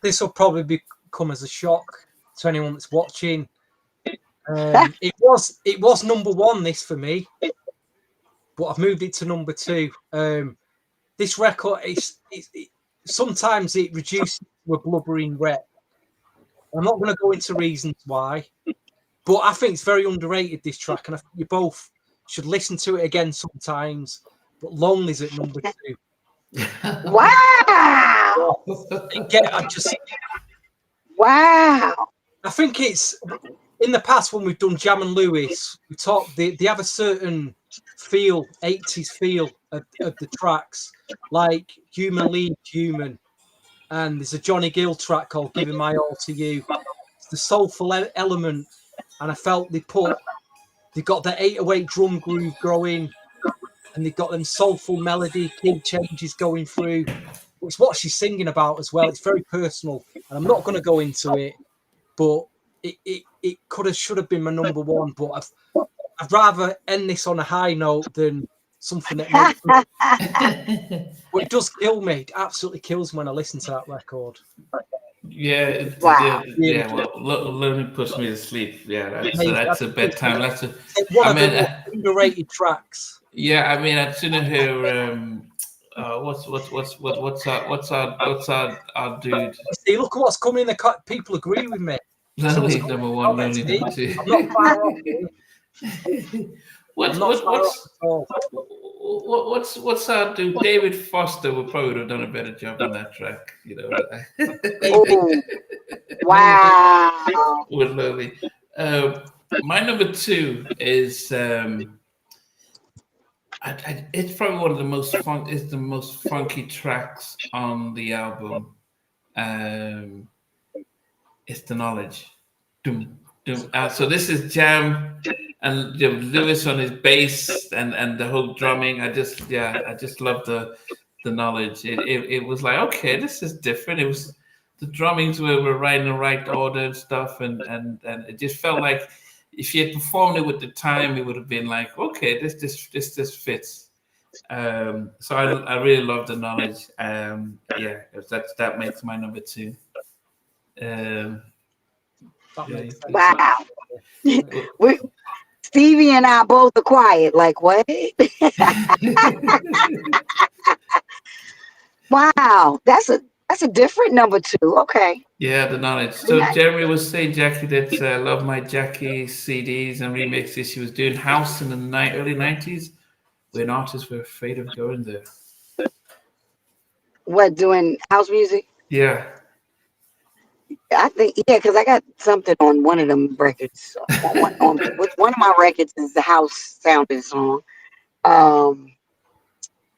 This will probably come as a shock to anyone that's watching. It was number 1 this for me, but I've moved it to number 2. This record sometimes it reduces to a blubbering rep. I'm not going to go into reasons why, but I think it's very underrated, this track, and I think you both should listen to it again sometimes. But Lonely's at number 2. Wow. Wow. I think it's in the past when we've done Jam and Lewis, we talked. They have a certain feel, 80s feel of the tracks, like Human League, Human, and there's a Johnny Gill track called "Giving My All to You." It's the soulful element, and I felt they got the 808 drum groove growing, and they got them soulful melody, key changes going through. It's what she's singing about as well. It's very personal, and I'm not going to go into it, but it should have been my number 1. But I'd rather end this on a high note than something that makes me. But it does kill me. It absolutely kills me when I listen to that record. Yeah, Wow. yeah. Well, Lonely puts me to sleep. Yeah, that's a bedtime. That's a. One I of mean, the underrated tracks. yeah. I mean, I'd sooner hear. What's our dude? See, look at what's coming. People agree with me. So Lonely number 1, Lonely number 2. I'm not far off. What's our dude? David Foster would probably have done a better job on that track. Oh, wow. With Lonely. My number 2 is. It's probably one of the most fun. It's the most funky tracks on the album. It's The Knowledge. Doom, doom. So this is Jam and Lewis on his bass and the whole drumming. I just love the Knowledge. It was like, okay, this is different. It was the drummings were right in the right order and stuff, and it just felt like if you had performed it with the time, it would have been like, okay, this fits. So I really love The Knowledge. Yeah, that makes my number 2. Wow. Stevie and I both are quiet. Like, what? Wow. That's a different number 2. Okay. Yeah, the knowledge. So Jeremy was saying, Jackie, that love my Jackie CDs and remixes. She was doing house in the early 90s when artists were afraid of going there. What, doing house music? Yeah. I think, yeah, because I got something on one of them records. One of my records is the house sounding song. Um,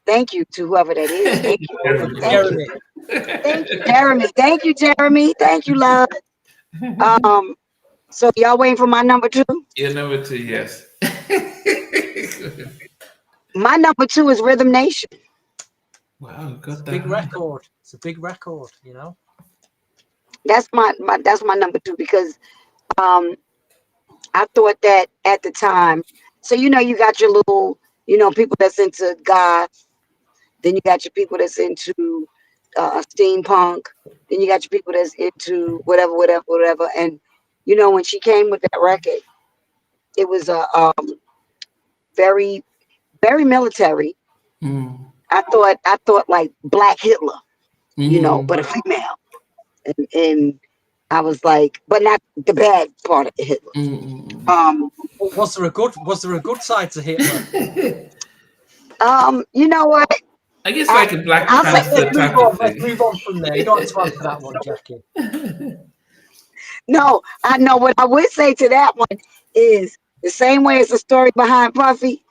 Thank you to whoever that is. Thank you. Thank you. Jeremy. Thank you, Jeremy. Thank you, Jeremy. Thank you, love. So y'all waiting for my number 2? Your number 2, yes. My number 2 is Rhythm Nation. Wow, got that Big right. record. It's a big record, you know. That's my number 2 because I thought that at the time. So you got your little people that's into God. Then you got your people that's into steampunk. Then you got your people that's into whatever. And when she came with that record, it was a very, very military. Mm. I thought like Black Hitler, Mm. but a female. And I was like, but not the bad part of Hitler. Mm. Was there a good side to Hitler? You know what? I guess like a Black I'll say- Panther type of Let's thing. move on from there. You don't have to answer that one, Jackie. No, I know what I would say to that one is the same way it's a story behind Puffy,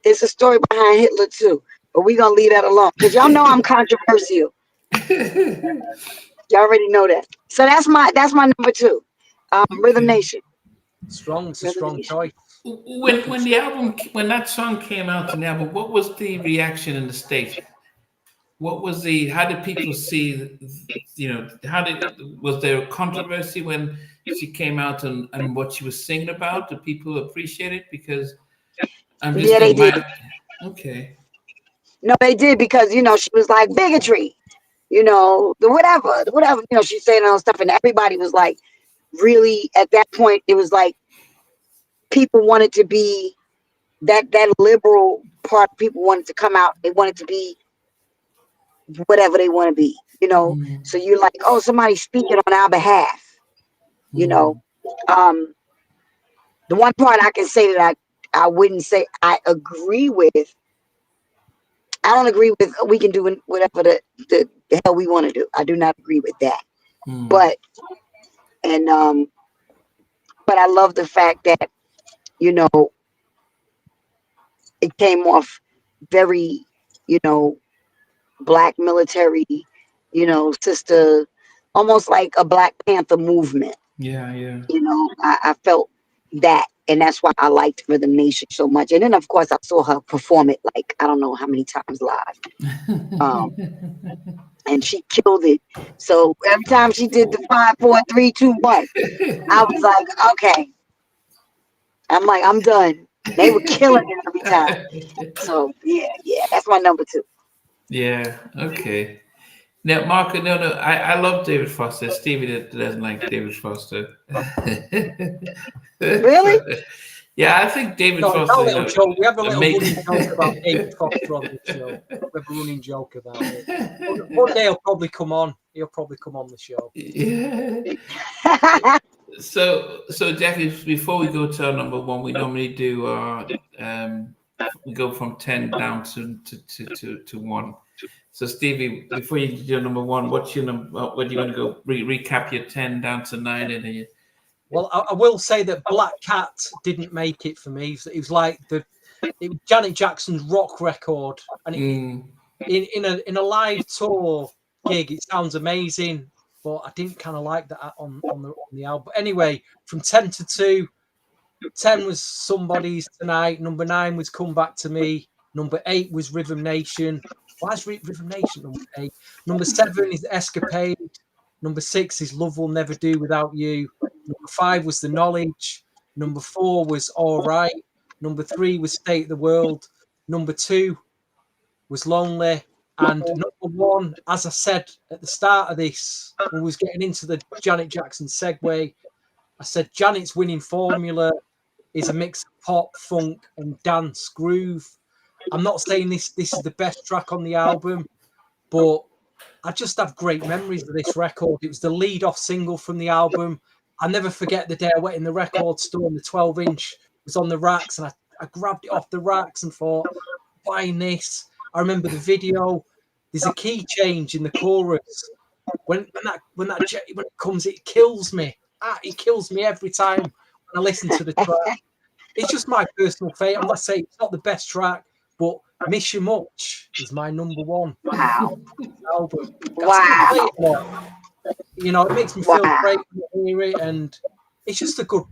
it's a story behind Hitler too. But we're gonna leave that alone because y'all know I'm controversial. Y'all already know that. So that's my number 2. Rhythm Nation. Strong, it's a Rhythm strong Nation. choice. When that song came out in the album, what was the reaction in the States? How did people see, was there a controversy when she came out and what she was singing about? Do people appreciate it? Because I'm just Yeah, they thinking, did. okay. No, they did because she was like bigotry, the whatever, she's saying all stuff, and everybody was like, really at that point, it was like people wanted to be that liberal part. People wanted to come out. They wanted to be whatever they want to be, Mm. So you're like, oh, somebody's speaking on our behalf, Mm. The one part I can say that I wouldn't say I agree with. I don't agree with we can do whatever the hell we want to do. I do not agree with that. Mm. But but I love the fact that it came off very Black military, sister, almost like a Black Panther movement. Yeah. I felt that, and that's why I liked Rhythm Nation so much. And then of course I saw her perform it like I don't know how many times live. And she killed it. So every time she did the 5, 4, 3, 2, 1, I was like, okay. I'm like, I'm done. They were killing it every time. So yeah, that's my number 2. Yeah. Okay. Now, Marco, no, I love David Foster. Stevie doesn't like David Foster. Really? Yeah, I think David No, Foster. a little joke. We have a little amazing. running joke about David Foster on the show. We have a running joke about it. One day he'll probably come on. He'll probably come on the show. Yeah. So Jackie, before we go to our number 1, we normally do we go from 10 down to 1. So Stevie, before you do your number 1, what's your number? Where do you want to go? Recap your 10 down to 9, and then you. Well, I will say that Black Cat didn't make it for me. It was like it was Janet Jackson's rock record, and in a live tour gig, it sounds amazing, but I didn't kind of like that on the album. But anyway, from 10 to 2, 10 was Somebody's Tonight. Number 9 was Come Back to Me. Number 8 was Rhythm Nation. Why is Rhythm Nation number 8? Number 7 is Escapade. Number 6 is Love Will Never Do Without You. Number 5 was The Knowledge. Number 4 was All Right. Number 3 was State of the World. Number 2 was Lonely. And number 1, as I said at the start of this, when we was getting into the Janet Jackson segue, I said Janet's winning formula is a mix of pop, funk, and dance groove. I'm not saying this is the best track on the album, but I just have great memories of this record. It was the lead-off single from the album. I'll never forget the day I went in the record store and the 12-inch was on the racks, and I grabbed it off the racks and thought, buying this. I remember the video. There's a key change in the chorus. When it comes, it kills me. It kills me every time when I listen to the track. It's just my personal favourite. I'm not saying it's not the best track, but Miss You Much is my number one album. Wow. You know, it makes me feel great when I hear it, and it's just a good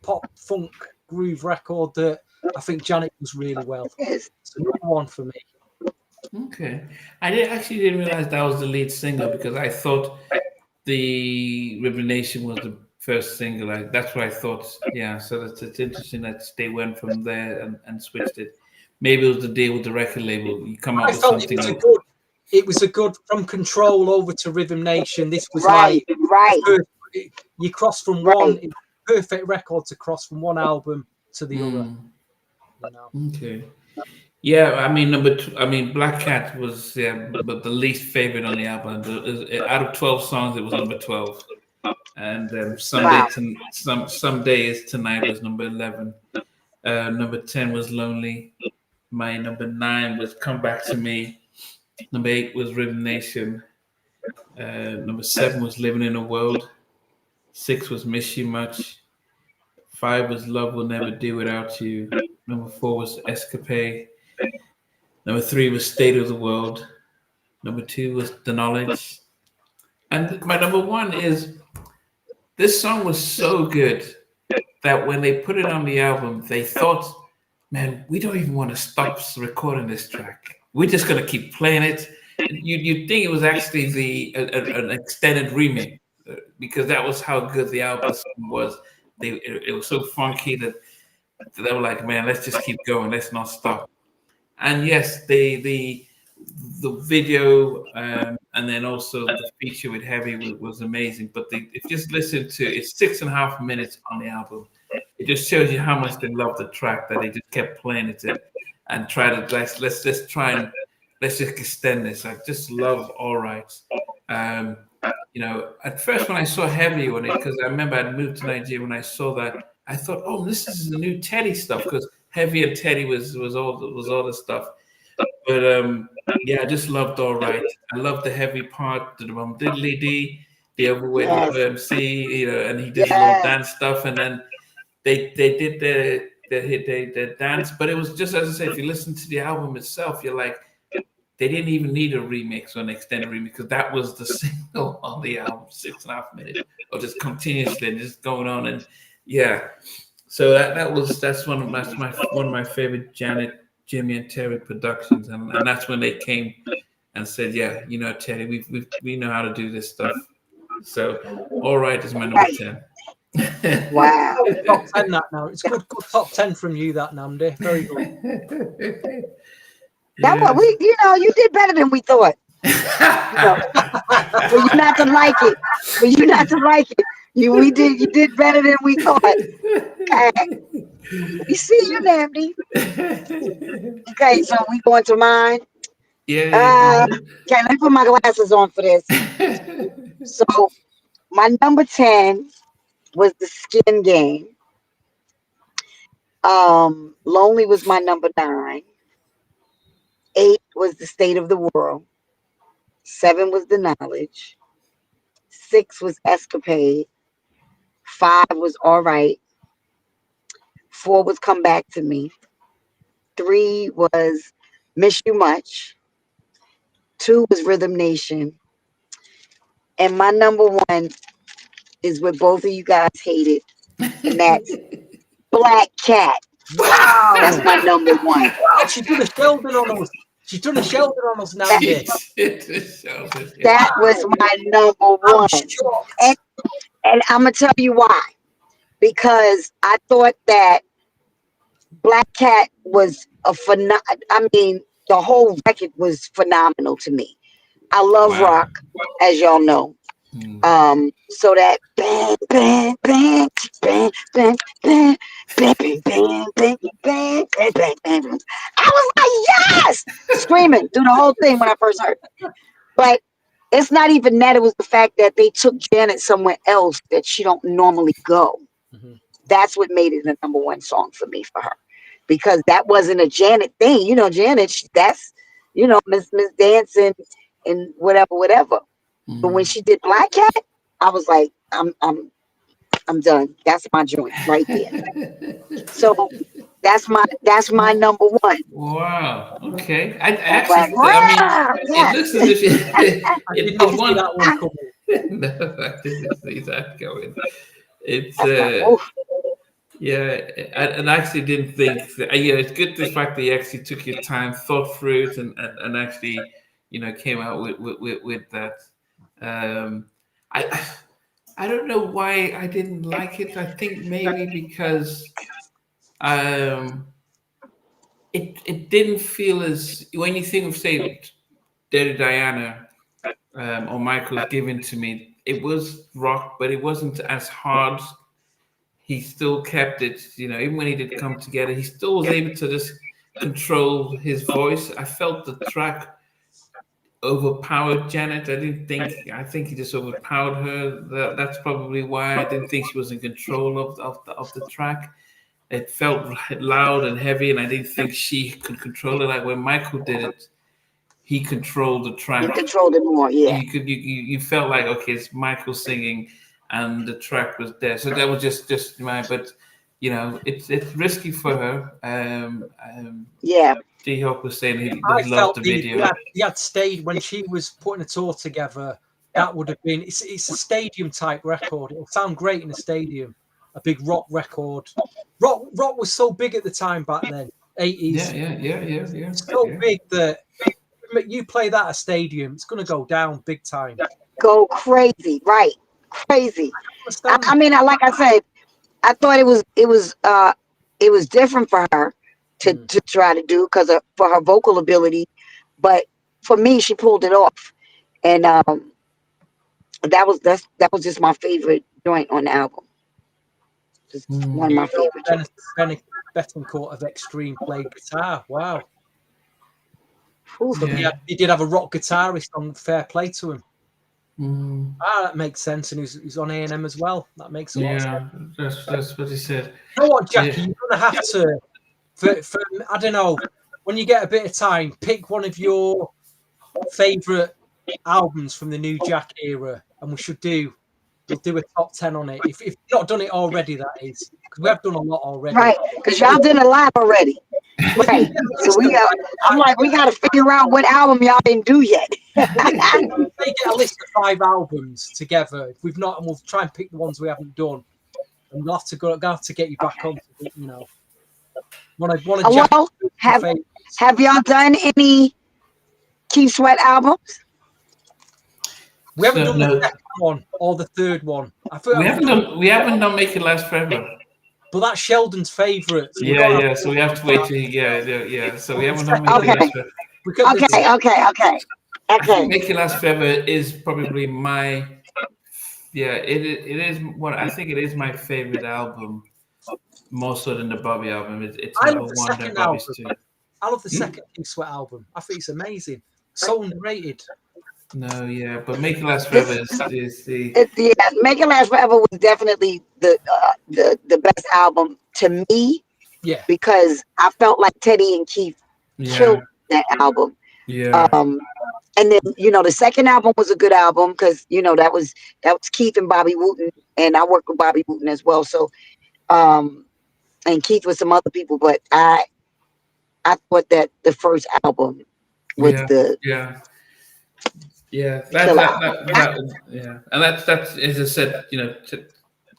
pop funk groove record that I think Janet does really well. It's number one for me. Okay, I didn't realize that was the lead single because I thought the Ribbon Nation was the first single. That's what I thought. Yeah, so it's interesting that they went from there and switched it. Maybe it was the deal with the record label. You come up with something. It was a good from Control over to Rhythm Nation. This was right. You cross from one perfect record to cross from one album to the other. You know? Okay. Yeah, I mean number two. I mean Black Cat was but the least favorite on the album. Out of 12 songs, it was number 12. And Someday Is Tonight was number 11. Number 10 was Lonely. My number 9 was Come Back to Me. Number 8 was Rhythm Nation. Number 7 was Living in a World. 6 was Miss You Much. 5 was Love Will Never Do Without You. Number 4 was Escapade. Number 3 was State of the World. Number 2 was The Knowledge. And my number 1 is, this song was so good that when they put it on the album, they thought, man, we don't even want to stop recording this track. We're just going to keep playing it. You'd think it was actually an extended remake because that was how good the album was. It was so funky that they were like, man, let's just keep going. Let's not stop. And yes, the video and then also the feature with Heavy was amazing. But if you just listen to it's 6.5 minutes on the album, it just shows you how much they love the track that they just kept playing it and try to let's just try and let's just extend this. I just love All Right. You know, at first when I saw Heavy on it, because I remember I'd moved to Nigeria when I saw that, I thought, oh, this is the new Teddy stuff because Heavy and Teddy was all the stuff. But yeah, I just loved All Right. I loved the Heavy part, the diddly dee, the overweight MC, you know, and he did a little dance stuff, and then they did the dance. But it was just as I say, if you listen to the album itself, you're like, they didn't even need a remix or an extended remix because that was the single on the album, 6.5 minutes, or just continuously and just going on, and yeah. So that's one of my favorite Janet, Jimmy, and Terry productions, and that's when they came and said, yeah, you know, Terry, we know how to do this stuff. So All Right is my number 10. Wow. Top 10 that now. It's good top 10 from you, that Namdi. Very good. That what you did better than we thought. For you not to like it. You did better than we thought. We see you, Namdi. Okay, so we going to mine. Yeah. Okay, let me put my glasses on for this. So my number 10 was The Skin Game. Lonely was my number 9. 8 was The State of the World. 7 was The Knowledge. 6 was Escapade. 5 was All Right. 4 was Come Back to Me. 3 was Miss You Much. 2 was Rhythm Nation. And my number 1 is what both of you guys hated. And that's Black Cat. Wow. That's my number 1. Wow, she done a Sheldon on us. She's done a Sheldon on us now. That was my number 1. And I'm going to tell you why. Because I thought that Black Cat was the whole record was phenomenal to me. I love rock, as y'all know. So that bang, bang, bang, bang, bang, bang, bang, bang, bang, bang, bang, bang, bang, bang. I was like, yes! Screaming through the whole thing when I first heard it. But it's not even that. It was the fact that they took Janet somewhere else that she don't normally go. Mm-hmm. That's what made it a #1 song for me, for her, because that wasn't a Janet thing. You know, Janet, that's, you know, Miss Dancing and whatever. But when she did Black Cat, I was like, I'm done. That's my joint right there. So that's my #1. Wow. Okay. I I was like, actually, I mean, wow, it yes. looks as if I did not it see won. that one coming. No, I didn't see that going. It's That's my, oof. yeah, and I actually didn't think that. Yeah, it's good the fact that you actually took your time, thought through it, and actually, you know, came out with that. Um, I I don't know why I didn't like it. I think maybe because um, it didn't feel as, when you think of, say, Dirty Diana, or Michael's Given to Me, it was rock, but it wasn't as hard. He still kept it, you know, even when he did Come Together, he still was able to just control his voice. I felt the track overpowered Janet. I think he just overpowered her. That's probably why I didn't think she was in control of the track. It felt loud and heavy, and I didn't think she could control it. Like when Michael did it, he controlled the He track. controlled it more, yeah. You felt like, okay, it's Michael singing, and the track was there. So that was just my. But you know, it's risky for her. Yeah. D Hawk was saying he I loved felt the video. he had stayed when she was putting a tour together. That would have been, it's a stadium type record. It'll sound great in a stadium. A big rock record. Rock was so big at the time back then, 80s. Yeah. So big that you play that at a stadium, it's going to go down big time. Go crazy, right? Crazy. Understand? I mean, like I said, I thought it was different for her to try to do, because for her vocal ability, but for me, she pulled it off, and that was just my favorite joint on the album. Just one of my favorite joints. Betancourt of Extreme played guitar. Wow. Oof. So he did have a rock guitarist on. Fair play to him. Mm. That makes sense, and he's on A&M as well. That makes a lot of sense. That's what he said. You know what, Jackie? You're going to have to, for I don't know, when you get a bit of time, pick one of your favourite albums from the New Jack era, and we'll do a top 10 on it. If you've not done it already, that is, because we have done a lot already. Right, because y'all did a lot already. Right. So I'm like, we got to figure out what album y'all didn't do yet. They get a list of 5 albums together. If we've not, and we'll try and pick the ones we haven't done. And we'll have to get you back on. You know, Well, have y'all done any Keith Sweat albums? We haven't done the second one or the third one. We haven't done Make It Last Forever. But that's Sheldon's favourite. So So we have to wait till So we haven't done Make It Last Forever. Okay. Make It Last Forever is probably my. It is what I think it is my favorite album, more so than the Bobby album. It's I number love the one. second album. I love the second Keith Sweat album. I think it's amazing. So underrated. No, but Make It Last Forever is the. Make It Last Forever was definitely the best album to me. Yeah. Because I felt like Teddy and Keith killed that album. Yeah. And then, you know, the second album was a good album because, you know, that was Keith and Bobby Wooten, and I worked with Bobby Wooten as well. So, and Keith with some other people, but I thought that the first album was and that's as I said, you know,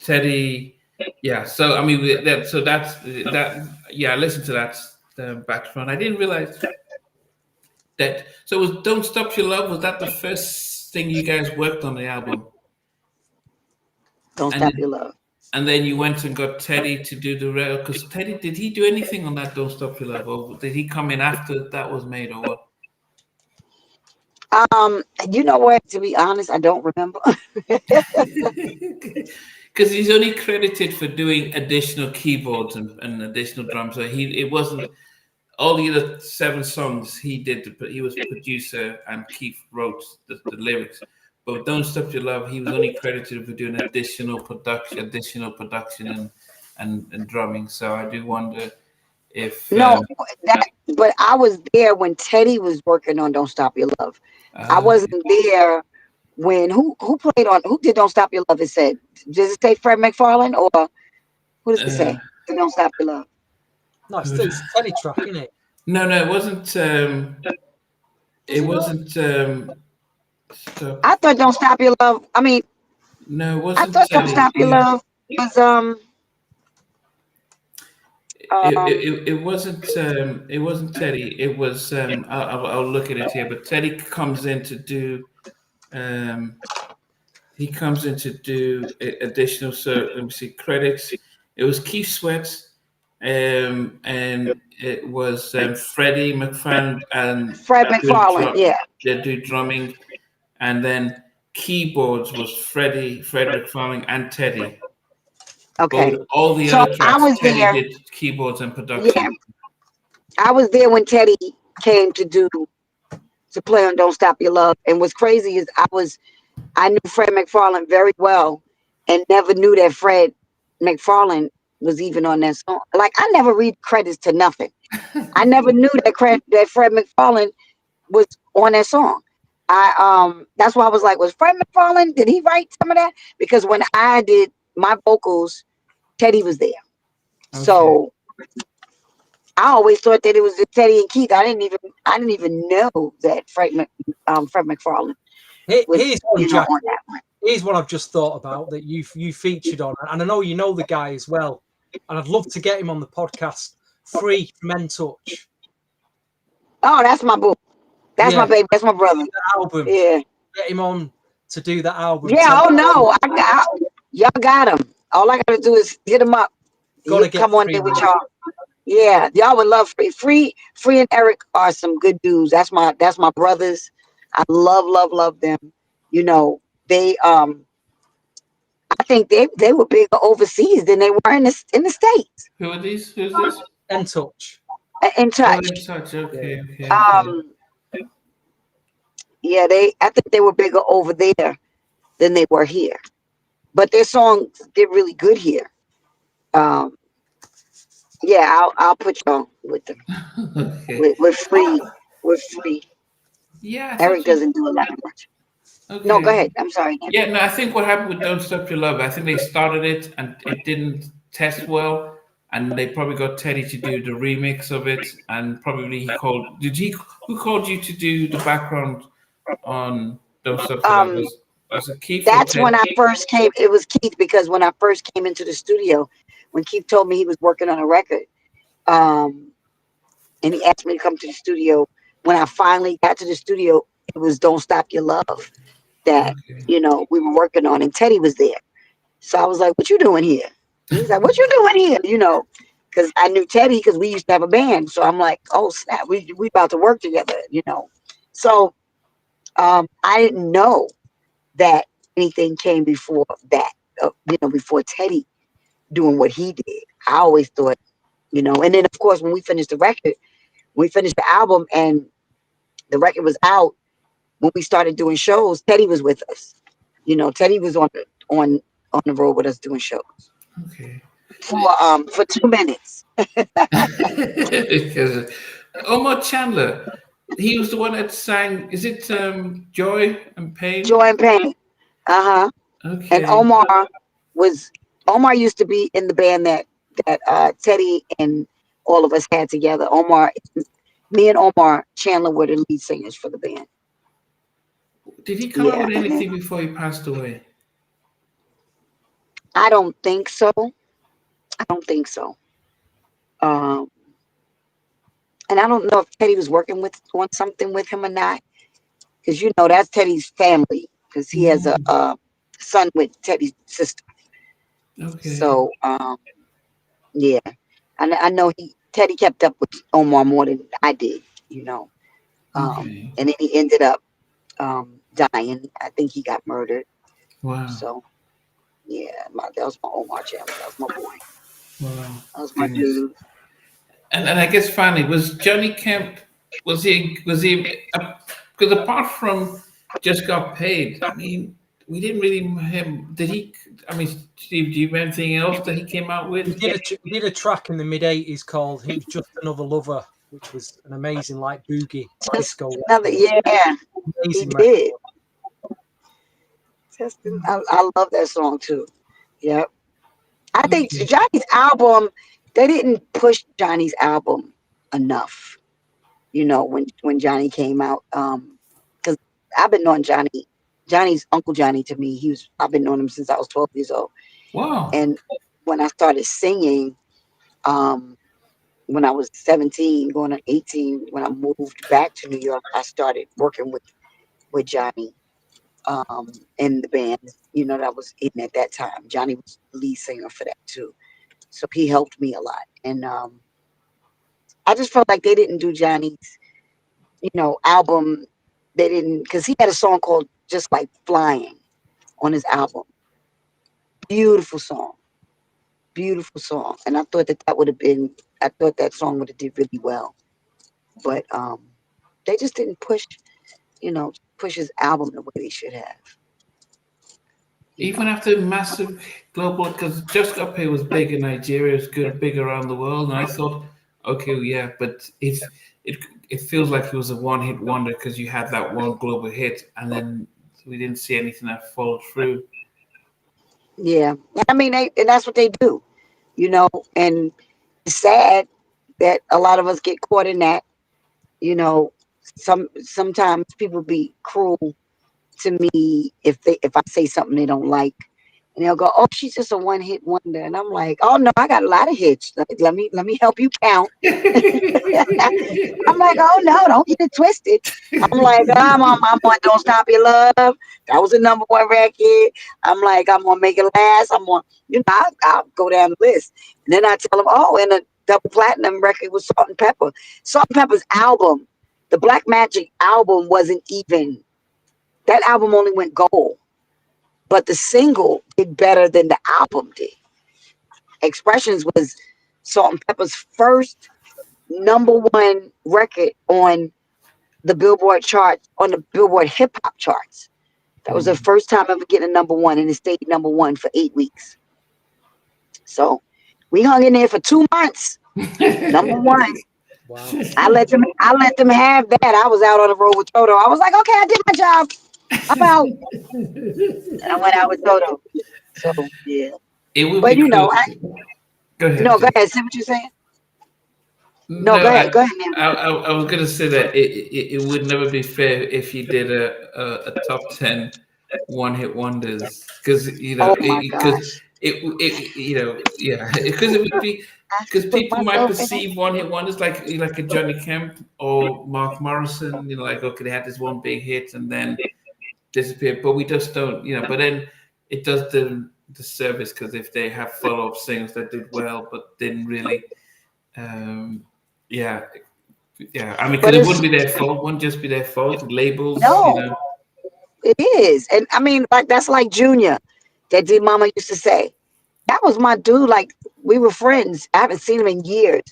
Teddy. Yeah. So I mean, that's that. Yeah, I listened to that background. I didn't realize that. So it was "Don't Stop Your Love." Was that the first thing you guys worked on the album? Don't Stop Your Love. And then you went and got Teddy to do the rest. Because Teddy, did he do anything on that "Don't Stop Your Love," or did he come in after that was made, or what? You know what? To be honest, I don't remember. Because he's only credited for doing additional keyboards and additional drums. So it wasn't all the other 7 songs he did, but he was producer and Keith wrote the lyrics. But Don't Stop Your Love, he was only credited for doing additional production and drumming. So I do wonder if No, but I was there when Teddy was working on Don't Stop Your Love. I wasn't there when who did Don't Stop Your Love? It said, does it say Fred McFarlane or who does it say? Don't Stop Your Love. No, it's a Teddy track, isn't it? No, it wasn't. It wasn't. I thought Don't Stop Your Love. I mean, no, it I wasn't thought Don't Teddy. Stop Your Love was It wasn't. It wasn't Teddy. It was. I'll look at it here. But Teddy comes in to do. He comes in to do additional. So let me see credits. It was Keith Sweat, and it was Freddie McFarlane and Fred McFarlane. Yeah. They do drumming, and then keyboards was Fred McFarlane and Teddy. Okay. But all the So other tracks, I was Teddy there. did keyboards and production. Yeah, I was there when Teddy came to play on Don't Stop Your Love. And what's crazy is I knew Fred McFarlane very well and never knew that Fred McFarlane was even on that song. Like, I never read credits to nothing. I never knew that Fred McFarlane was on that song. That's why I was like, was Fred McFarlane, did he write some of that? Because when I did my vocals, Teddy was there. Okay. So I always thought that it was Teddy and Keith. I didn't even know that Fred McFarlane was Here's one, Jack. on that one. Here's what I've just thought about that you featured on, and I know you know the guy as well, and I'd love to get him on the podcast. Free Men Touch. Oh, that's my boo. That's my baby. That's my brother. The album. Yeah. Get him on to do that album. Yeah. Oh no, y'all got him. All I gotta do is hit him up. Gotta get come on there with y'all. Yeah, y'all would love Free and Eric are some good dudes. That's my brothers. I love them. You know, they I think they were bigger overseas than they were in the States. Who are these? Who's this? In Touch. In Touch. Oh, In Touch. Okay. Yeah, I think they were bigger over there than they were here. But their songs did really good here. Yeah, I'll put y'all with them. Okay. We're free. Yeah. Eric doesn't do a lot much. Okay. No, go ahead. I'm sorry. Yeah, no, I think what happened with Don't Stop Your Love, I think they started it and it didn't test well, and they probably got Teddy to do the remix of it, and probably who called you to do the background on Don't Stop Your Love? Was it Keith? That's when I first came. It was Keith, because when I first came into the studio, when Keith told me he was working on a record, and he asked me to come to the studio. When I finally got to the studio, it was Don't Stop Your Love that we were working on, and Teddy was there. So I was like, "What you doing here?" He's like, "What you doing here?" Because I knew Teddy because we used to have a band. So I'm like, "Oh snap, we about to work together." So I didn't know that anything came before that. Before Teddy doing what he did. I always thought, and then of course when we finished the album and the record was out, when we started doing shows, Teddy was with us. Teddy was on the road with us doing shows. Okay. For 2 minutes. Because Omar Chandler, he was the one that sang. Is it Joy and Pain? Joy and Pain. Okay. And Omar used to be in the band that Teddy and all of us had together. Me and Omar Chandler were the lead singers for the band. Did he come out with anything before he passed away? I don't think so. And I don't know if Teddy was working on something with him or not, because that's Teddy's family, because he has a son with Teddy's sister. Okay. So yeah, I know Teddy kept up with Omar more than I did, Okay. and then he ended up dying. I think he got murdered. Wow. So yeah, that was my Omar Chandler. That was my boy. Wow. That was my dude. And I guess finally, was Johnny Kemp, because apart from Just Got Paid, I mean, we didn't really him. Did he? I mean, Steve, do you have anything else that he came out He with? did a track in the mid '80s called "He Was Just Another Lover," which was an amazing like boogie Just disco another, record. yeah, he Amazing did. record. I love that song too. Yep. I think Johnny's album, they didn't push Johnny's album enough. When Johnny came out, because I've been knowing Johnny's Uncle Johnny to me. I've been knowing him since I was 12 years old. Wow. And when I started singing, um, when I was 17, going on 18, when I moved back to New York, I started working with Johnny in the band, that I was in at that time. Johnny was the lead singer for that too. So he helped me a lot. And I just felt like they didn't do Johnny's, album. They didn't, because he had a song called Just Like Flying on his album. Beautiful song. Beautiful song. And I thought I thought that song would have did really well. But they just didn't push his album the way they should have. Even after massive global, because Just Got Paid was big in Nigeria, it's good, big around the world, and I thought, okay, yeah, but it feels like it was a one-hit wonder because you had that one global hit, and then we didn't see anything that followed through. Yeah. I mean, and that's what they do, and it's sad that a lot of us get caught in that, you know, sometimes people be cruel to me if I say something they don't like, and they'll go, "Oh, she's just a one hit wonder," and I'm like, "Oh no, I got a lot of hits. Let me help you count." I'm like, "Oh no, don't get it twisted." I'm like, I'm on "Don't Stop Your Love." That was a number one record. I'm like, I'm gonna make it last. I'll go down the list, and then I tell them, "Oh, and a double platinum record was Salt and Pepper." Salt and Pepper's album, the Black Magic album, wasn't even. That album only went gold, but the single did better than the album did. Expressions was Salt and Pepper's first number one record on the Billboard charts, on the Billboard hip hop charts. That was the first time ever getting a number one, and it stayed number one for 8 weeks. So we hung in there for 2 months. Number one. Wow. I let them have that. I was out on the road with Toto. I was like, okay, I did my job. I'm out. And I went out with Toto. So yeah. It would But be cool. Go ahead. no, go ahead. See what you're saying? No, No, go ahead. Go ahead, man. I was gonna say that it would never be fair if you did a top 10 one-hit wonders, because Oh my gosh. yeah, because it would be, I because put people might myself in it. perceive one-hit wonders like a Johnny Kemp or Mark Morrison, like, okay, they had this one big hit and then disappeared, but we just don't, but then it does the service, because if they have follow-up singles that did well but didn't really, um, yeah, yeah. I mean, But because it it's wouldn't be their fault. Wouldn't just be their fault. Labels, no, it is. And I mean, like that's like Junior that did Mama used to say. That was my dude. Like we were friends. I haven't seen him in years.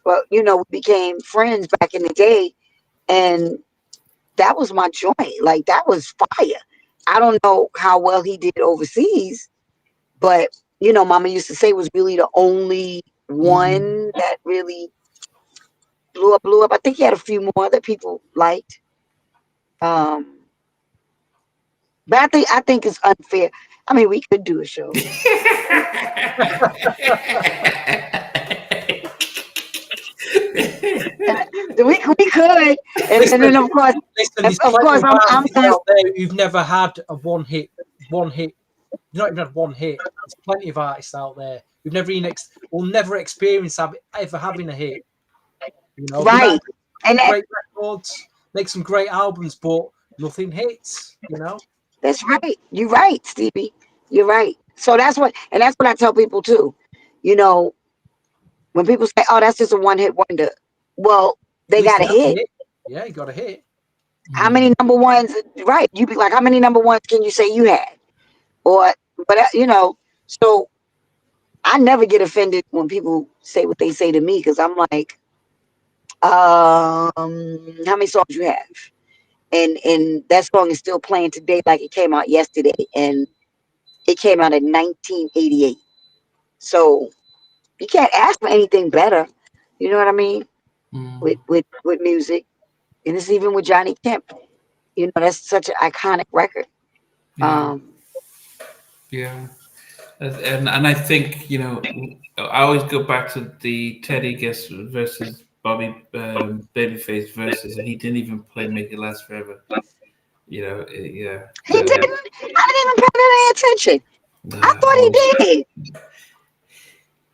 But we became friends back in the day. And that was my joint. Like that was fire. I don't know how well he did overseas, but Mama used to say was really the only one that really blew up, blew up. I think he had a few more that people liked. Um, but I think it's unfair. I mean, we could do a show. We could, and then of course, Listen, there's of plenty course, of I'm artists out there who've never had a one hit. You've not even had one hit. There's plenty of artists out there who've never even will never experience ever having a hit. They might right, make and great records, make some great albums, but nothing hits. that's right. You're right, Stevie. You're right. So that's what I tell people too. You know, when people say, "Oh, that's just a one hit wonder," well, At they least got they a have a hit. hit. Yeah, you got a hit. How many number ones? Right. You'd be like, how many number ones can you say you had? Or, but so I never get offended when people say what they say to me because I'm like, How many songs you have? And that song is still playing today, like it came out yesterday, and it came out in 1988. So you can't ask for anything better. You know what I mean? Mm, With music, and it's even with Johnny Kemp. You know, that's such an iconic record. yeah, Um, yeah. And I think, I always go back to the Teddy Guest versus Bobby Babyface versus, and he didn't even play "Make It Last Forever." Yeah. he didn't. I didn't even pay any attention. I Nah, thought he did.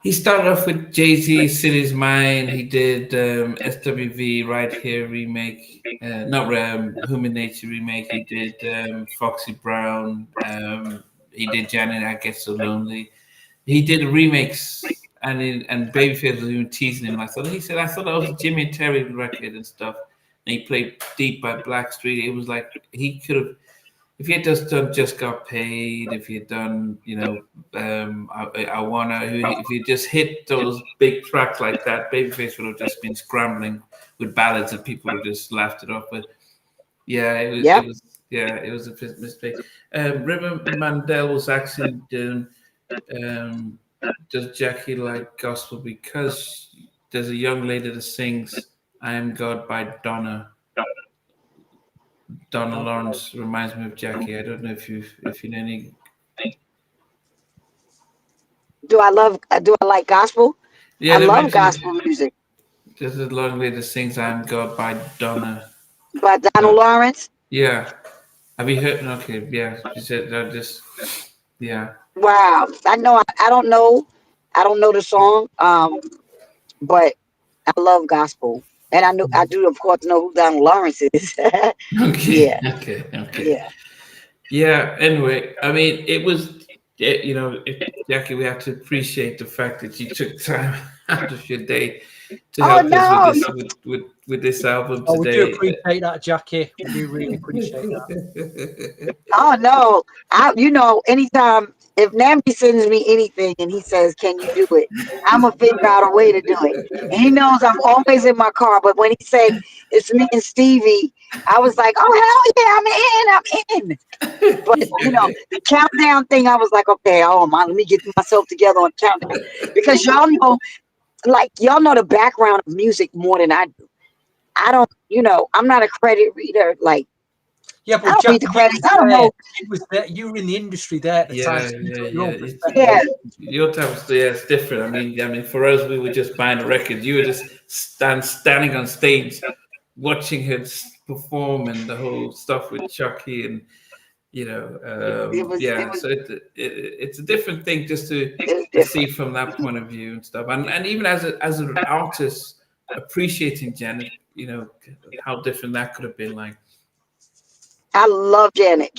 he started off with Jay Z, "City's Mine." He did SWV "Right Here" remake, not Human Nature remake. He did Foxy Brown. He did Janet, "I Get So Lonely." He did remakes, and Babyface was even teasing him. I thought that was a Jimmy and Terry record and stuff. And he played "Deep" by Blackstreet. It was like he could have, if he had just done "Just Got Paid," if he had done, I Wanna, if he just hit those big tracks like that, Babyface would have just been scrambling with ballads that people would have just laughed it off with. Yeah, Yep. it was a mistake. River Mandel was actually doing. Um, does Jackie like gospel? Because there's a young lady that sings "I Am God" by Donna Lawrence. Reminds me of Jackie. I don't know if you know any. Do I like gospel? Yeah, I they love mentioned gospel music. there's a young lady that sings "I Am God" by Donna. By Donald Uh, Lawrence. yeah, have you heard? Okay, yeah, she said that just yeah. Wow. I know I don't know. I don't know the song. But I love gospel. And I do of course know who Donald Lawrence is. Okay, Yeah, okay. yeah. Yeah. Anyway, I mean, Jackie, we have to appreciate the fact that you took time out of your day to Oh help us with no, this with this album Oh, we do today. appreciate that, Jackie. We do really appreciate that. oh no. Anytime if Nambi sends me anything and he says, "Can you do it?" I'm gonna figure out a way to do it. And he knows I'm always in my car. But when he said it's me and Stevie, I was like, "Oh hell yeah, I'm in. But the countdown thing, I was like, "Okay, oh my, let me get myself together on countdown," because y'all know the background of music more than I do. I don't, I'm not a credit reader. Like, Yeah, I but don't read the Jackie, you credits. was I don't there. know. You was there. You were in the industry there at the time, Yeah, so you yeah, got your yeah. own Yeah, perspective. Your time was, yeah, it's different. I mean, for us, we were just buying a record. You were just standing on stage, watching her perform, and the whole stuff with Chucky, and it yeah. was So it's a different thing just to it was see different. from that point of view and stuff, and even as an artist appreciating Janet, how different that could have been like. I love Janet.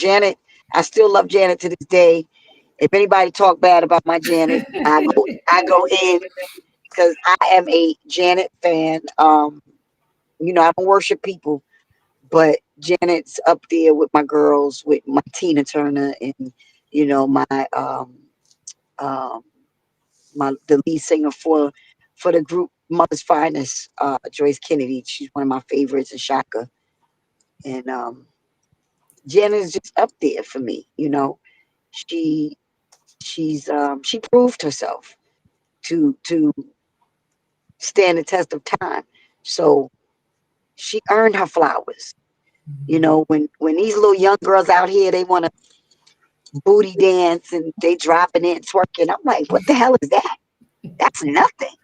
I still love Janet to this day. If anybody talk bad about my Janet, I go in because I am a Janet fan. I don't worship people, but Janet's up there with my girls, with my Tina Turner, and my um the lead singer for the group Mother's Finest, Joyce Kennedy. She's one of my favorites, and Shaka. And Janet is just up there for me. She she proved herself to stand the test of time. So she earned her flowers. When these little young girls out here, they want to booty dance and they dropping it, twerking. I'm like, what the hell is that? That's nothing.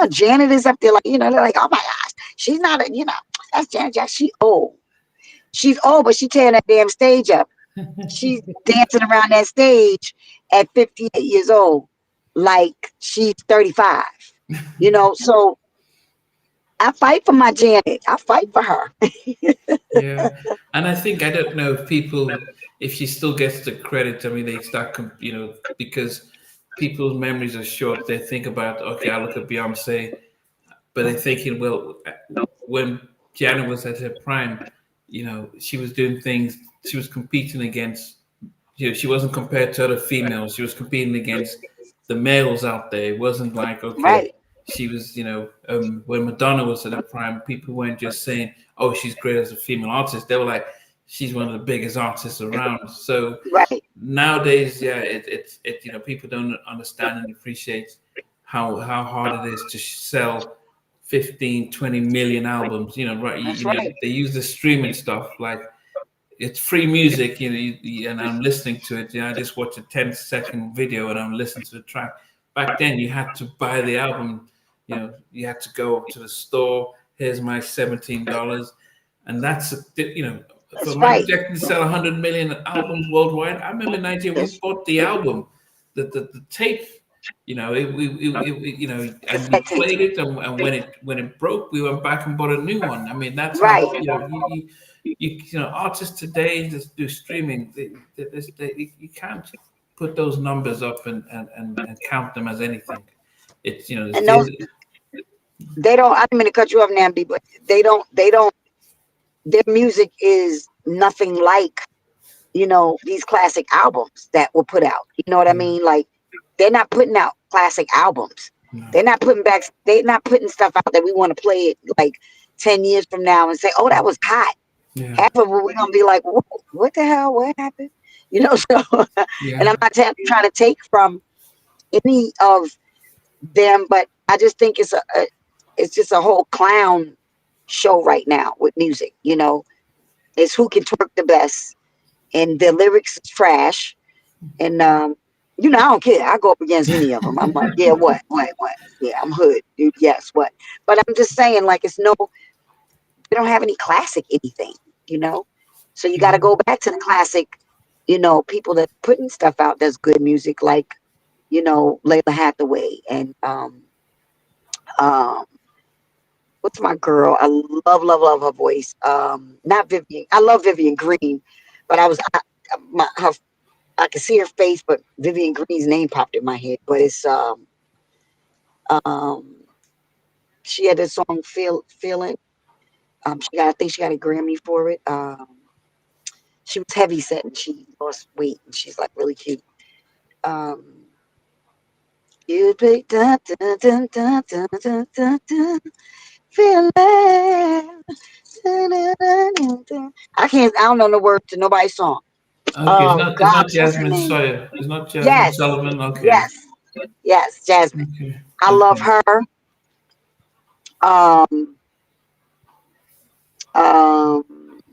Janet is up there like, they're like, oh my gosh, she's not that's Janet Jackson. She old. She's old, but she tearing that damn stage up. She's dancing around that stage at 58 years old, like she's 35. So I fight for my Janet. I fight for her. Yeah, and I don't know if if she still gets the credit. I mean, they start, because people's memories are short. They think about, okay, I look at Beyonce, but they're thinking, well, when Janet was at her prime, she was doing things. She was competing against, she wasn't compared to other females. She was competing against the males out there. It wasn't like, okay, Right. she was, when Madonna was at her prime, people weren't just saying, "Oh, she's great as a female artist." They were like, "She's one of the biggest artists around." So Right. nowadays, yeah, people don't understand and appreciate how hard it is to sell 15, 20 million albums. Right? That's right. They use the streaming stuff like it's free music, and I'm listening to it. I just watch a 10-second video and I'm listening to the track. Back then, you had to buy the album. You had to go to the store. Here's my $17, and that's for That's Michael right. Jackson to sell 100 million albums worldwide. I remember in Nigeria, we That's bought the album, the tape. And we cassette tapes. played it, and when it broke, we went back and bought a new one. I mean, that's how Right. artists today just do streaming. You can't put those numbers up and count them as anything. It's And those they don't. I didn't mean to cut you off, Nambi, but they don't. They don't. Their music is nothing like these classic albums that were put out. You know what I mean? Like they're not putting out classic albums. no, They're not putting back. They're not putting stuff out that we want to play it like 10 years from now and say, "Oh, that was hot." yeah, Half of it we're gonna be like, "What the hell? What happened?" So and yeah, I'm not trying to take from any of them, but I just think it's just a whole clown show right now with music. It's who can twerk the best, and the lyrics is trash. And I don't care. I go up against any of them. I'm like, yeah, what? Yeah, I'm hood, dude. Yes, what? But I'm just saying, like, they don't have any classic anything. You know, so you got to yeah. go back to the classic. People that putting stuff out that's good music, like Layla Hathaway and um what's my girl? I love her voice. Not Vivian. I love Vivian Green, but I can see her face, but Vivian Green's name popped in my head. But it's um she had this song Feeling. I think she got a Grammy for it. She was heavy set and she lost weight and she's like really cute. Um you pick dun, dun, dun, dun, dun, dun, dun, dun, feeling. I don't know the words to nobody's song. Okay, it's Oh not gosh, what's her Jasmine name? Sawyer. It's not Jasmine Yes, Sullivan. Okay, yes, yes, Jasmine. okay, I love okay. her. Um,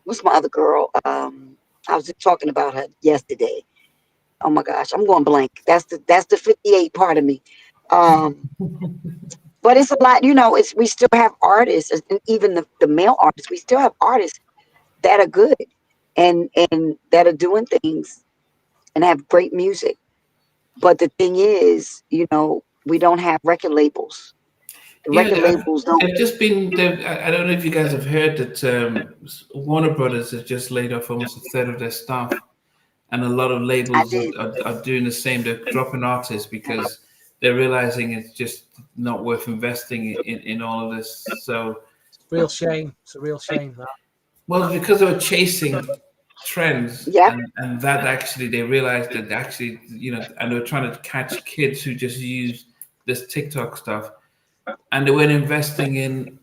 what's my other girl? I was just talking about her yesterday. Oh my gosh, I'm going blank. That's the 58 part of me. Um, but it's a lot. It's we still have artists, and even the male artists. We still have artists that are good and that are doing things and have great music. But the thing is, we don't have record labels. The Yeah, record labels don't. they've just been. I don't know if you guys have heard that Warner Brothers has just laid off almost a third of their staff, and a lot of I labels did. are doing the same. They're dropping artists because they're realizing it's just not worth investing in all of this. So, Real shame. It's a real shame that. well, because they were chasing trends, Yep. and that actually they realized that actually, and they were trying to catch kids who just use this TikTok stuff, and they weren't investing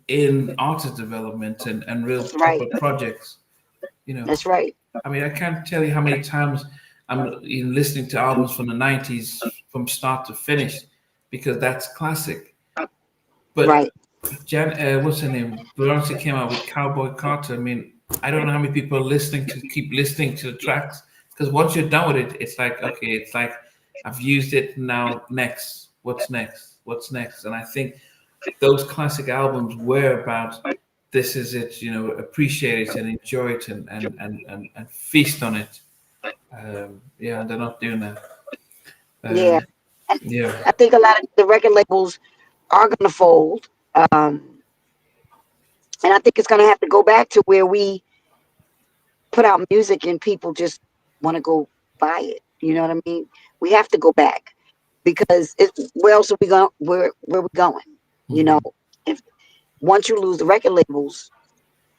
in artist development and real That's right. proper projects. You know, That's right. I mean, I can't tell you how many times I'm listening to albums from the '90s from start to finish because that's classic. But Right. What's her name? Beyonce came out with Cowboy Carter. I mean, I don't know how many people are keep listening to the tracks because once you're done with it, it's like okay, it's like I've used it now. Next, what's next? What's next? And I think those classic albums were about this is it, appreciate it and enjoy it and feast on it. Yeah, they're not doing that. Yeah. Um, yeah, I think a lot of the record labels are going to fold. Um, and I think it's going to have to go back to where we put out music and people just want to go buy it. You know what I mean? We have to go back because where else are we going? Where we going? You know, mhm. if once you lose the record labels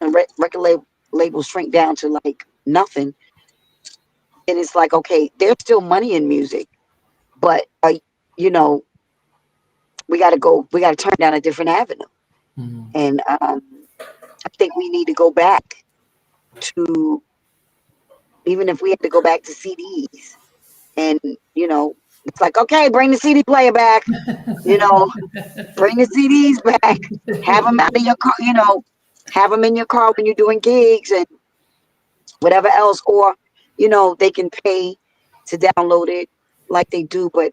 and labels shrink down to like nothing, and it's like okay, there's still money in music, but you know, we got to turn down a different avenue. Mhm. And I think we need to go back to, even if we had to go back to CDs, and it's like, okay, bring the CD player back, you know, bring the CDs back, have them out of your car, have them in your car when you're doing gigs and whatever else, or they can pay to download it like they do, but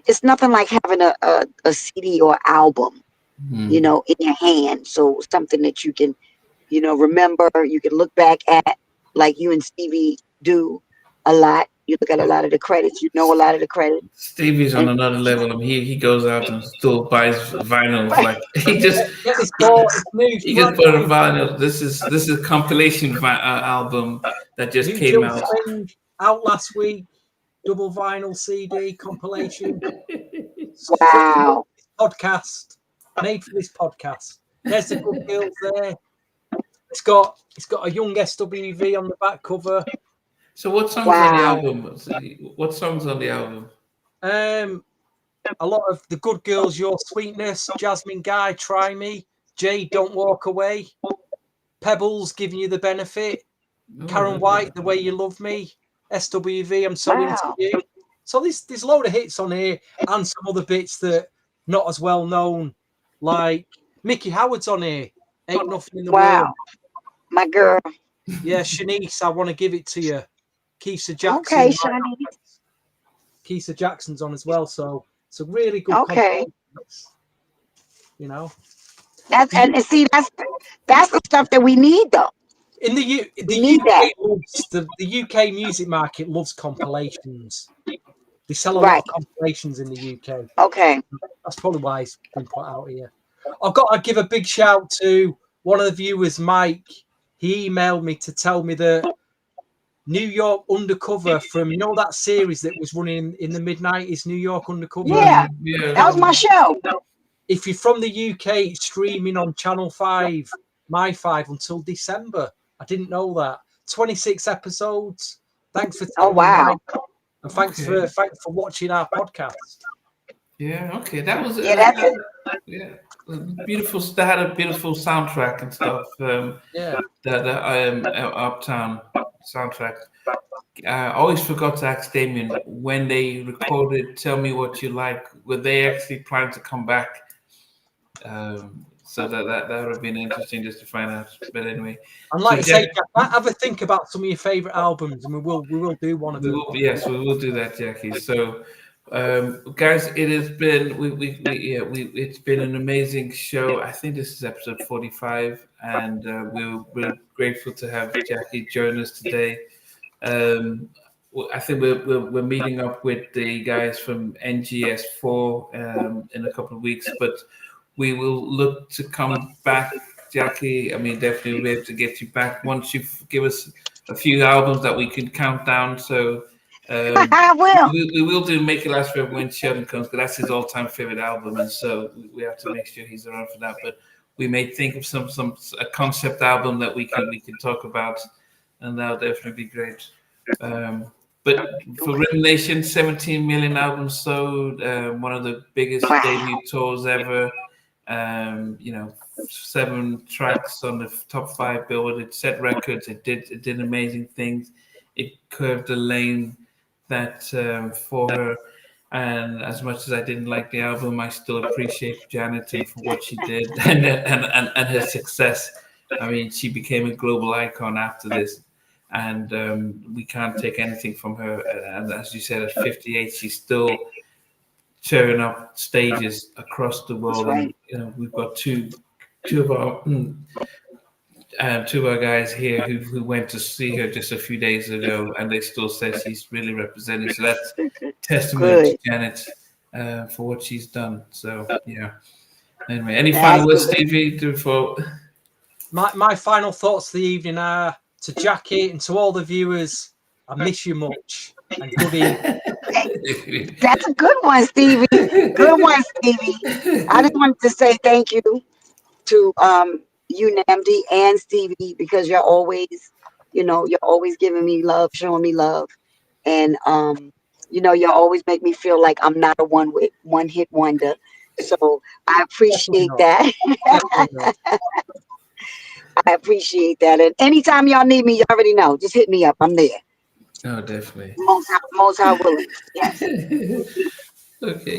it's nothing like having a CD or album, Mhm. in your hand. So something that you can, remember, you can look back at, like you and Stevie do a lot. You look at a lot of the credits, a lot of the credits. Stevie's on And another level. I mean, he goes out and still buys vinyls. Like he just Get this ball, it's new, he just brand bought a new, vinyl. This is a compilation album that just new came Jill out. Swing out last week, double vinyl CD compilation. wow. Podcast made for this podcast. There's the good girls there. It's got a young SWV on the back cover. So what songs on the Wow. album? What songs on the album? A lot of the good girls, Your Sweetness, Jasmine Guy, Try Me, Jay, Don't Walk Away, Pebbles, Giving You the Benefit, Karen White, The Way You Love Me, SWV, I'm So Into Wow. You. So there's a load of hits on here and some other bits that not as well known, like Mickey Howard's on here, Ain't Nothing in the Wow. World. My girl. Yeah, Shanice, I Want to Give It to You. Keisha Okay, Jackson, Shani. Keisha Jackson's on as well. So it's a really good Okay. you know. And see, that's the stuff that we need, though. In We the need that. UK loves the UK music market loves compilations. They sell a lot Right. of compilations in the UK. Okay. That's probably why it's been put out here. I've got to give a big shout to one of the viewers, Mike. He emailed me to tell me that New York Undercover from that series that was running in the mid-90s, New York Undercover. Yeah. Yeah. That was my show. If you're from the UK, it's streaming on Channel 5, My 5 until December. I didn't know that. 26 episodes. Thanks for Oh, telling me, wow. Mike. And thanks Okay. for watching our podcast. Yeah. Okay. That was Yeah, that's yeah. Beautiful. They had a beautiful soundtrack and stuff. Yeah. The Uptown soundtrack. I always forgot to ask Damien when they recorded "Tell Me What You Like." Were they actually planning to come back? So that would have been interesting just to find out. But anyway, And so like I say, Jack, have a think about some of your favourite albums, and we will do one of them. yes, we will do that, Jackie. So, guys, it has been it's been an amazing show. I think this is episode 45, and we're grateful to have Jackie join us today. I think we're meeting up with the guys from NGS4 in a couple of weeks, but we will look to come back, Jackie. I mean, definitely we'll be able to get you back once you give us a few albums that we can count down. So I will. we will do Make It Last Forever when Sheldon comes, because that's his all-time favorite album, and so we have to make sure he's around for that. But we may think of a concept album that we can talk about, and that'll definitely be great. But for Rhythm Nation, 17 million albums sold, one of the biggest debut tours ever. 7 tracks on the top 5 Billboard. It set records. It did amazing things. It curved the lane that for her. And as much as I didn't like the album, I still appreciate Janet and for what she did and her success. I mean, she became a global icon after this, and we can't take anything from her. And as you said, at 58, she's still tearing up stages across the That's world. right. And we've got two of our guys here who went to see her just a few days ago, and they still say she's really represented. So that's testament to Good. Janet for what she's done. So yeah. Anyway, any That's final words, good. Stevie? Before My final thoughts of the evening are to Jackie and to all the viewers. I miss you much, and good evening. That's a good one, Stevie. Good one, Stevie. I just wanted to say thank you to you, Namdi, and Stevie, because you're always, you're always giving me love, showing me love, and you always make me feel like I'm not a one hit wonder. So I appreciate Definitely that. Definitely not. I appreciate that. And anytime y'all need me, you already know. Just hit me up. I'm there. Oh, definitely. Most high willing. Yes. Okay.